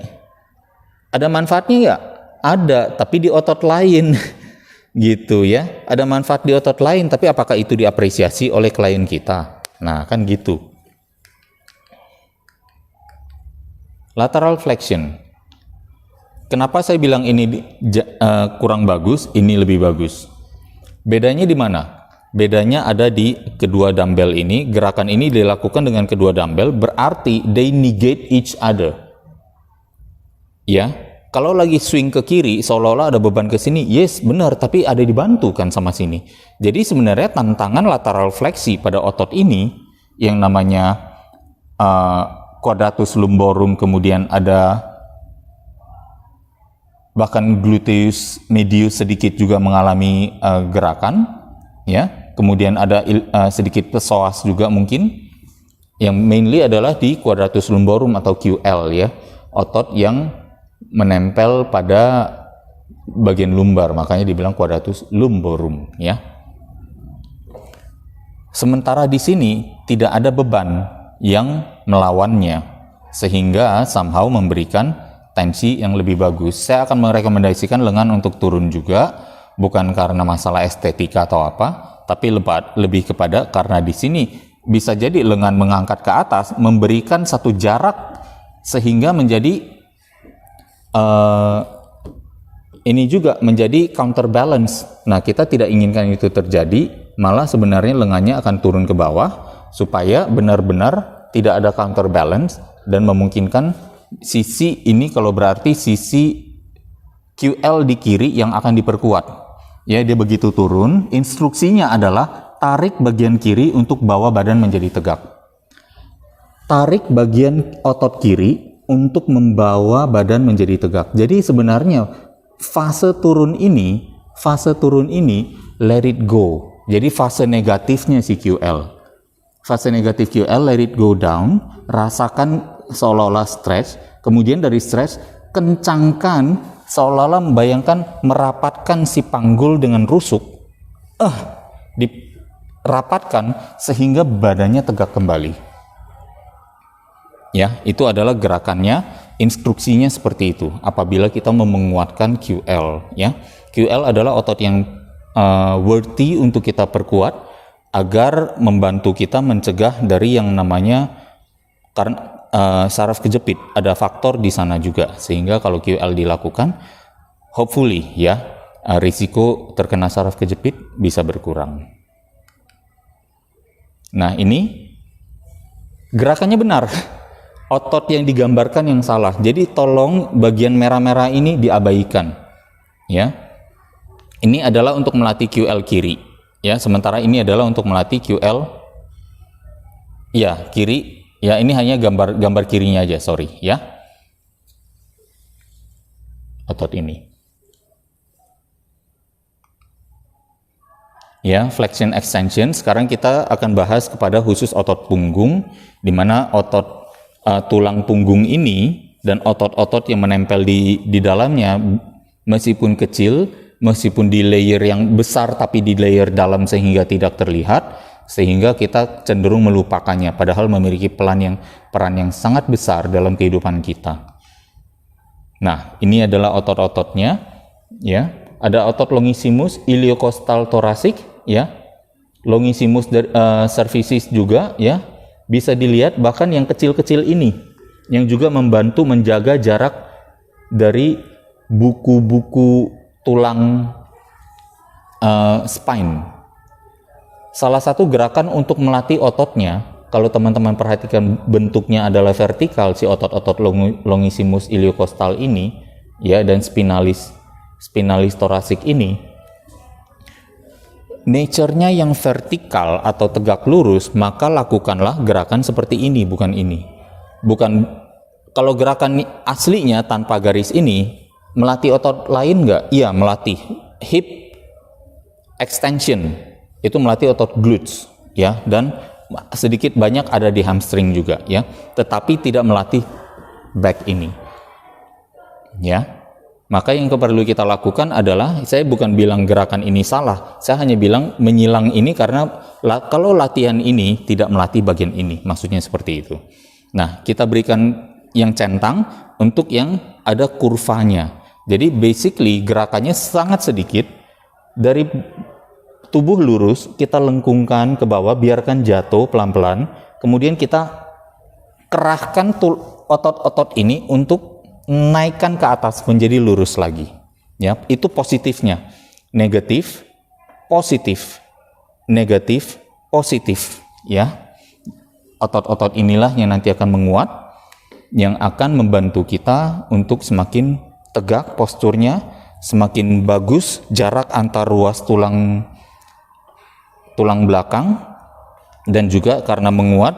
Ada manfaatnya nggak? Ada, tapi di otot lain gitu ya. Ada manfaat di otot lain, tapi apakah itu diapresiasi oleh klien kita? Nah, kan gitu. Lateral flexion. Kenapa saya bilang ini kurang bagus, ini lebih bagus? Bedanya di mana? Bedanya ada di kedua dumbbell ini. Gerakan ini dilakukan dengan kedua dumbbell, berarti they negate each other. Ya. Kalau lagi swing ke kiri, seolah-olah ada beban ke sini, yes benar, tapi ada dibantu kan sama sini. Jadi sebenarnya tantangan lateral fleksi pada otot ini, yang namanya quadratus lumborum, kemudian ada bahkan gluteus medius sedikit juga mengalami gerakan, ya. Kemudian ada sedikit psoas juga mungkin, yang mainly adalah di quadratus lumborum atau QL ya, otot yang menempel pada bagian lumbar, makanya dibilang quadratus lumborum ya. Sementara di sini tidak ada beban yang melawannya, sehingga somehow memberikan tensi yang lebih bagus. Saya akan merekomendasikan lengan untuk turun juga, bukan karena masalah estetika atau apa, tapi lebih kepada karena di sini bisa jadi lengan mengangkat ke atas, memberikan satu jarak sehingga menjadi ini juga menjadi counterbalance. Nah, kita tidak inginkan itu terjadi, malah sebenarnya lengannya akan turun ke bawah supaya benar-benar tidak ada counterbalance dan memungkinkan sisi ini, kalau berarti sisi QL di kiri yang akan diperkuat. Ya, dia begitu turun, instruksinya adalah tarik bagian kiri untuk bawa badan menjadi tegak. Tarik bagian otot kiri untuk membawa badan menjadi tegak. Jadi sebenarnya fase turun ini let it go. Jadi fase negatifnya si QL. Fase negatif QL, let it go down, rasakan seolah-olah stretch, kemudian dari stretch kencangkan, seolah-olah membayangkan merapatkan si panggul dengan rusuk. Dirapatkan sehingga badannya tegak kembali. Ya, itu adalah gerakannya, instruksinya seperti itu. Apabila kita mau menguatkan QL, ya, QL adalah otot yang worthy untuk kita perkuat agar membantu kita mencegah dari yang namanya saraf kejepit. Ada faktor di sana juga, sehingga kalau QL dilakukan, hopefully ya, risiko terkena saraf kejepit bisa berkurang. Nah, ini gerakannya benar. Otot yang digambarkan yang salah. Jadi tolong bagian merah-merah ini diabaikan. Ya. Ini adalah untuk melatih QL kiri. Ya, sementara ini adalah untuk melatih QL ya, kiri. Ya, ini hanya gambar kirinya aja, sorry ya. Otot ini. Ya, flexion extension. Sekarang kita akan bahas kepada khusus otot punggung, di mana otot tulang punggung ini dan otot-otot yang menempel di dalamnya, meskipun kecil, meskipun di layer yang besar tapi di layer dalam sehingga tidak terlihat, sehingga kita cenderung melupakannya, padahal memiliki peran yang sangat besar dalam kehidupan kita. Nah, ini adalah otot-ototnya, ya. Ada otot longissimus, iliocostal thoracic, ya. Longissimus cervicis juga, ya. Bisa dilihat bahkan yang kecil-kecil ini yang juga membantu menjaga jarak dari buku-buku tulang spine. Salah satu gerakan untuk melatih ototnya, kalau teman-teman perhatikan bentuknya adalah vertikal, si otot-otot longissimus iliocostal ini, ya, dan spinalis thoracic ini, nature-nya yang vertikal atau tegak lurus, maka lakukanlah gerakan seperti ini, bukan ini. Bukan, kalau gerakan aslinya tanpa garis ini, melatih otot lain nggak? Iya, melatih. Hip extension, itu melatih otot glutes, ya, dan sedikit banyak ada di hamstring juga, ya. Tetapi tidak melatih back ini, ya. Maka yang perlu kita lakukan adalah, saya bukan bilang gerakan ini salah, saya hanya bilang menyilang ini karena kalau latihan ini tidak melatih bagian ini, maksudnya seperti itu. Nah, kita berikan yang centang untuk yang ada kurvanya. Jadi basically gerakannya sangat sedikit, dari tubuh lurus kita lengkungkan ke bawah, biarkan jatuh pelan-pelan, kemudian kita kerahkan otot-otot ini untuk naikkan ke atas menjadi lurus lagi, ya. Itu positifnya. Negatif, positif, negatif, positif, ya. Otot-otot inilah yang nanti akan menguat, yang akan membantu kita untuk semakin tegak posturnya, semakin bagus jarak antar ruas tulang belakang, dan juga karena menguat,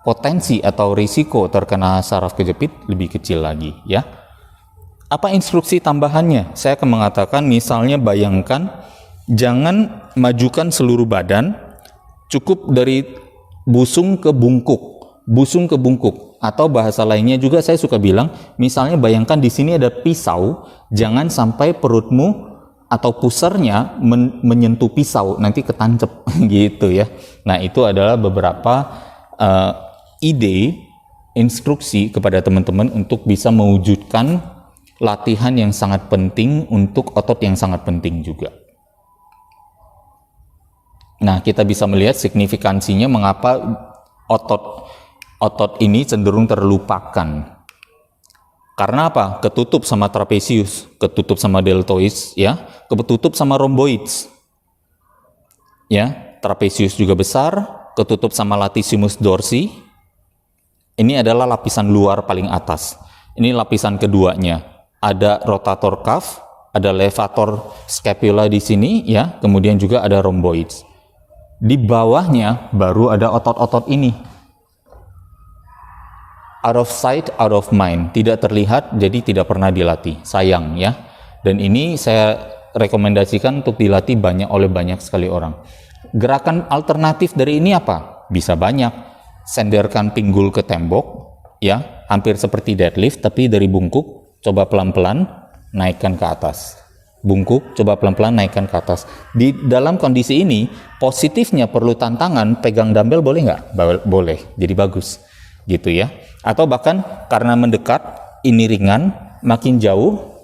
potensi atau risiko terkena saraf kejepit lebih kecil lagi, ya. Apa instruksi tambahannya? Saya akan mengatakan, misalnya bayangkan jangan majukan seluruh badan, cukup dari busung ke bungkuk, atau bahasa lainnya juga saya suka bilang, misalnya bayangkan di sini ada pisau, jangan sampai perutmu atau pusernya menyentuh pisau, nanti ketancep gitu, ya. Nah, itu adalah beberapa ide, instruksi kepada teman-teman untuk bisa mewujudkan latihan yang sangat penting untuk otot yang sangat penting juga. Nah, kita bisa melihat signifikansinya mengapa otot ini cenderung terlupakan. Karena apa? Ketutup sama trapezius, ketutup sama deltoids, ya, ketutup sama rhomboids. Ya, trapezius juga besar, ketutup sama latissimus dorsi. Ini adalah lapisan luar paling atas. Ini lapisan keduanya. Ada rotator cuff, ada levator scapula di sini, ya. Kemudian juga ada rhomboids. Di bawahnya baru ada otot-otot ini. Out of sight, out of mind. Tidak terlihat, jadi tidak pernah dilatih. Sayang, ya. Dan ini saya rekomendasikan untuk dilatih oleh banyak sekali orang. Gerakan alternatif dari ini apa? Bisa banyak. Senderkan pinggul ke tembok, ya, hampir seperti deadlift, tapi dari bungkuk, coba pelan-pelan naikkan ke atas. Bungkuk, coba pelan-pelan naikkan ke atas. Di dalam kondisi ini, positifnya perlu tantangan, pegang dumbbell boleh nggak? Boleh, jadi bagus, gitu, ya. Atau bahkan karena mendekat, ini ringan, makin jauh,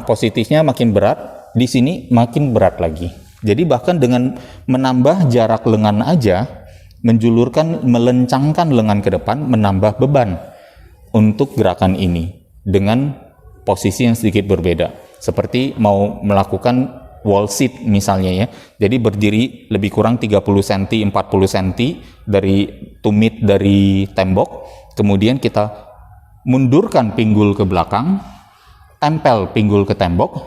positifnya makin berat, di sini makin berat lagi. Jadi bahkan dengan menambah jarak lengan aja, melencangkan lengan ke depan, menambah beban untuk gerakan ini dengan posisi yang sedikit berbeda. Seperti mau melakukan wall sit misalnya, ya. Jadi berdiri lebih kurang 30 cm, 40 cm dari tumit dari tembok, kemudian kita mundurkan pinggul ke belakang, tempel pinggul ke tembok,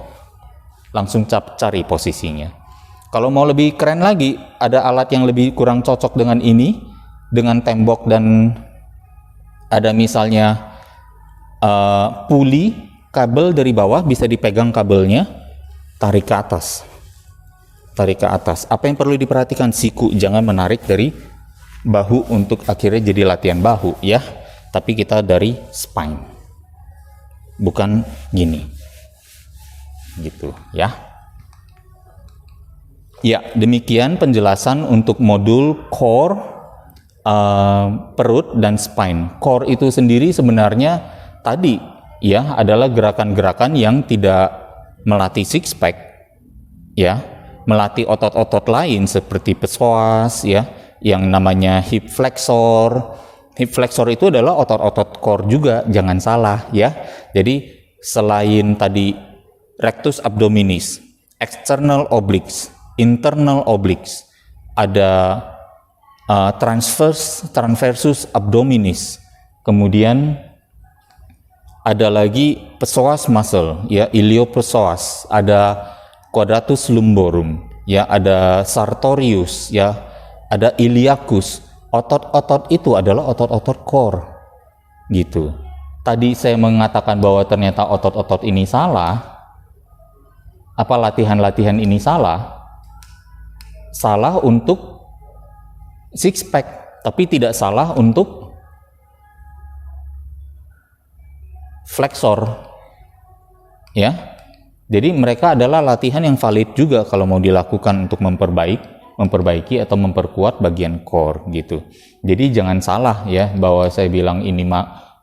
langsung cari posisinya. Kalau mau lebih keren lagi, ada alat yang lebih kurang cocok dengan ini, dengan tembok, dan ada misalnya puli, kabel dari bawah, bisa dipegang kabelnya, tarik ke atas. Tarik ke atas. Apa yang perlu diperhatikan? Siku, jangan menarik dari bahu untuk akhirnya jadi latihan bahu, ya. Tapi kita dari spine. Bukan gini. Gitu, ya. Ya, demikian penjelasan untuk modul core, perut, dan spine. Core itu sendiri sebenarnya tadi, ya, adalah gerakan-gerakan yang tidak melatih six pack, ya, melatih otot-otot lain seperti psoas, ya, yang namanya hip flexor, Hip flexor itu adalah otot-otot core juga, jangan salah ya. Jadi selain tadi rectus abdominis, external obliques, internal obliques, ada transversus abdominis, kemudian ada lagi psoas muscle, ya, iliopsoas, ada quadratus lumborum, ya, ada sartorius, ya, ada iliacus. Otot-otot itu adalah otot-otot core, gitu. Tadi saya mengatakan bahwa ternyata otot-otot ini salah. Apa latihan-latihan ini salah? Salah untuk six pack, tapi tidak salah untuk flexor, ya. Jadi mereka adalah latihan yang valid juga kalau mau dilakukan untuk memperbaiki atau memperkuat bagian core, gitu. Jadi jangan salah ya bahwa saya bilang ini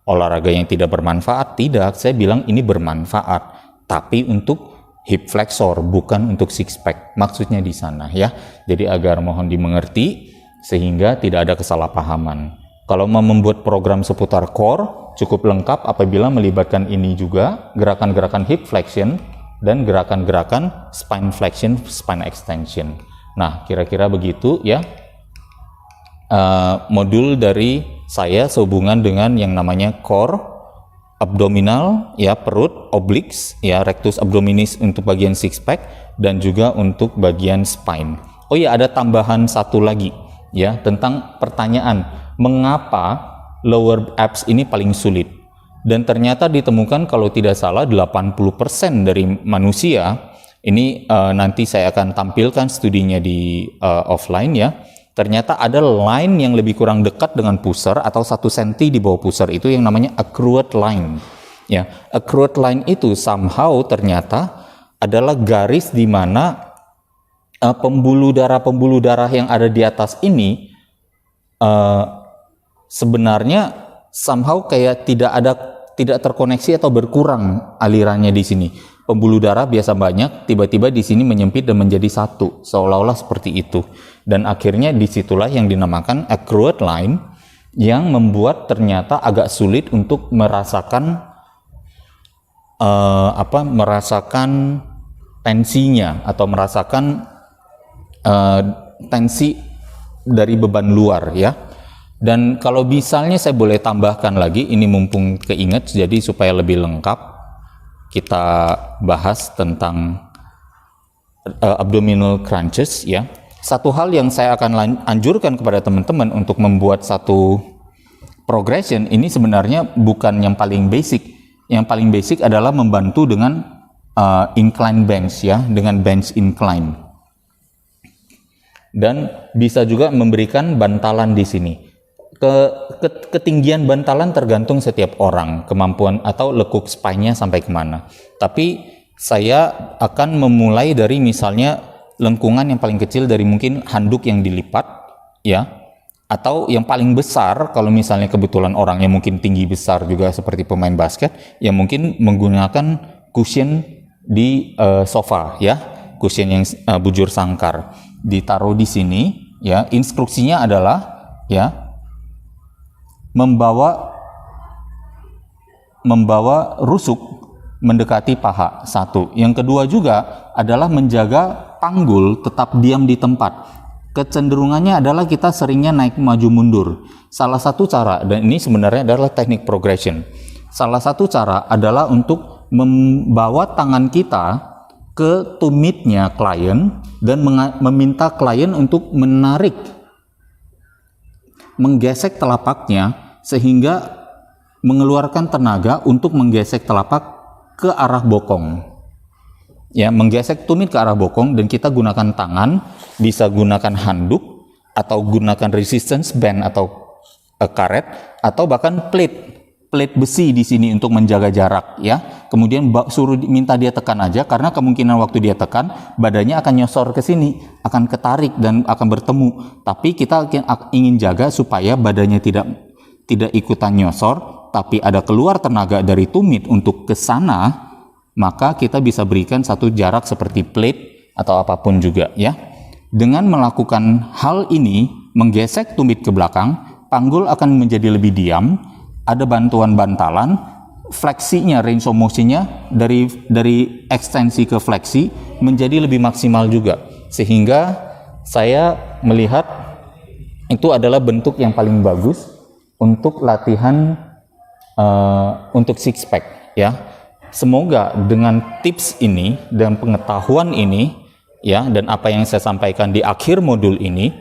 olahraga yang tidak bermanfaat. Tidak, saya bilang ini bermanfaat, tapi untuk hip flexor, bukan untuk six pack. Maksudnya di sana ya. Jadi agar mohon dimengerti sehingga tidak ada kesalahpahaman. Kalau mau membuat program seputar core, cukup lengkap apabila melibatkan ini juga, gerakan-gerakan hip flexion dan gerakan-gerakan spine flexion, spine extension. Nah, kira-kira begitu ya. Modul dari saya sehubungan dengan yang namanya core, abdominal, ya, perut, obliques, ya, rectus abdominis untuk bagian six pack, dan juga untuk bagian spine. Oh ya, ada tambahan satu lagi, ya, tentang pertanyaan mengapa lower abs ini paling sulit. Dan ternyata ditemukan kalau tidak salah 80% dari manusia, ini nanti saya akan tampilkan studinya di offline ya. Ternyata ada line yang lebih kurang dekat dengan pusar atau 1 cm di bawah pusar, itu yang namanya accrued line. Ya, accrued line itu somehow ternyata adalah garis di mana pembuluh darah yang ada di atas ini sebenarnya somehow kayak tidak terkoneksi atau berkurang alirannya di sini. Pembuluh darah biasa banyak, tiba-tiba di sini menyempit dan menjadi satu, seolah-olah seperti itu. Dan akhirnya disitulah yang dinamakan accrued line, yang membuat ternyata agak sulit untuk merasakan merasakan tensinya atau merasakan tensi dari beban luar ya. Dan kalau misalnya saya boleh tambahkan lagi, ini mumpung keinget, jadi supaya lebih lengkap kita bahas tentang abdominal crunches ya. Satu hal yang saya akan anjurkan kepada teman-teman untuk membuat satu progression ini sebenarnya bukan yang paling basic. Yang paling basic adalah membantu dengan incline bench ya, dengan bench incline. Dan bisa juga memberikan bantalan di sini. Ketinggian bantalan tergantung setiap orang, kemampuan atau lekuk spine-nya sampai kemana. Tapi saya akan memulai dari misalnya lengkungan yang paling kecil, dari mungkin handuk yang dilipat ya, atau yang paling besar kalau misalnya kebetulan orangnya mungkin tinggi besar juga seperti pemain basket, ya mungkin menggunakan cushion di sofa ya, cushion yang bujur sangkar ditaruh di sini ya. Instruksinya adalah ya membawa rusuk mendekati paha, satu. Yang kedua juga adalah menjaga panggul tetap diam di tempat. Kecenderungannya adalah kita seringnya naik maju mundur. Salah satu cara, dan ini sebenarnya adalah teknik progression, salah satu cara adalah untuk membawa tangan kita ke tumitnya klien dan meminta klien untuk menggesek telapaknya sehingga mengeluarkan tenaga untuk menggesek telapak ke arah bokong. Ya, menggesek tumit ke arah bokong, dan kita gunakan tangan, bisa gunakan handuk atau gunakan resistance band atau karet, atau bahkan plate besi di sini untuk menjaga jarak ya. Kemudian suruh minta dia tekan aja, karena kemungkinan waktu dia tekan badannya akan nyosor ke sini, akan ketarik dan akan bertemu. Tapi kita ingin jaga supaya badannya tidak ikutan nyosor, tapi ada keluar tenaga dari tumit untuk ke sana, maka kita bisa berikan satu jarak seperti plate atau apapun juga ya. Dengan melakukan hal ini, menggesek tumit ke belakang, panggul akan menjadi lebih diam, ada bantuan bantalan, fleksinya, range of motion-nya dari ekstensi ke fleksi menjadi lebih maksimal juga. Sehingga saya melihat itu adalah bentuk yang paling bagus untuk latihan untuk six pack ya. Semoga dengan tips ini dan pengetahuan ini ya, dan apa yang saya sampaikan di akhir modul ini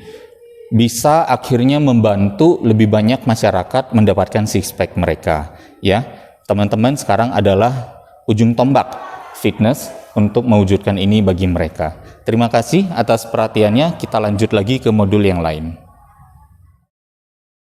bisa akhirnya membantu lebih banyak masyarakat mendapatkan six pack mereka ya. Teman-teman sekarang adalah ujung tombak fitness untuk mewujudkan ini bagi mereka. Terima kasih atas perhatiannya. Kita lanjut lagi ke modul yang lain.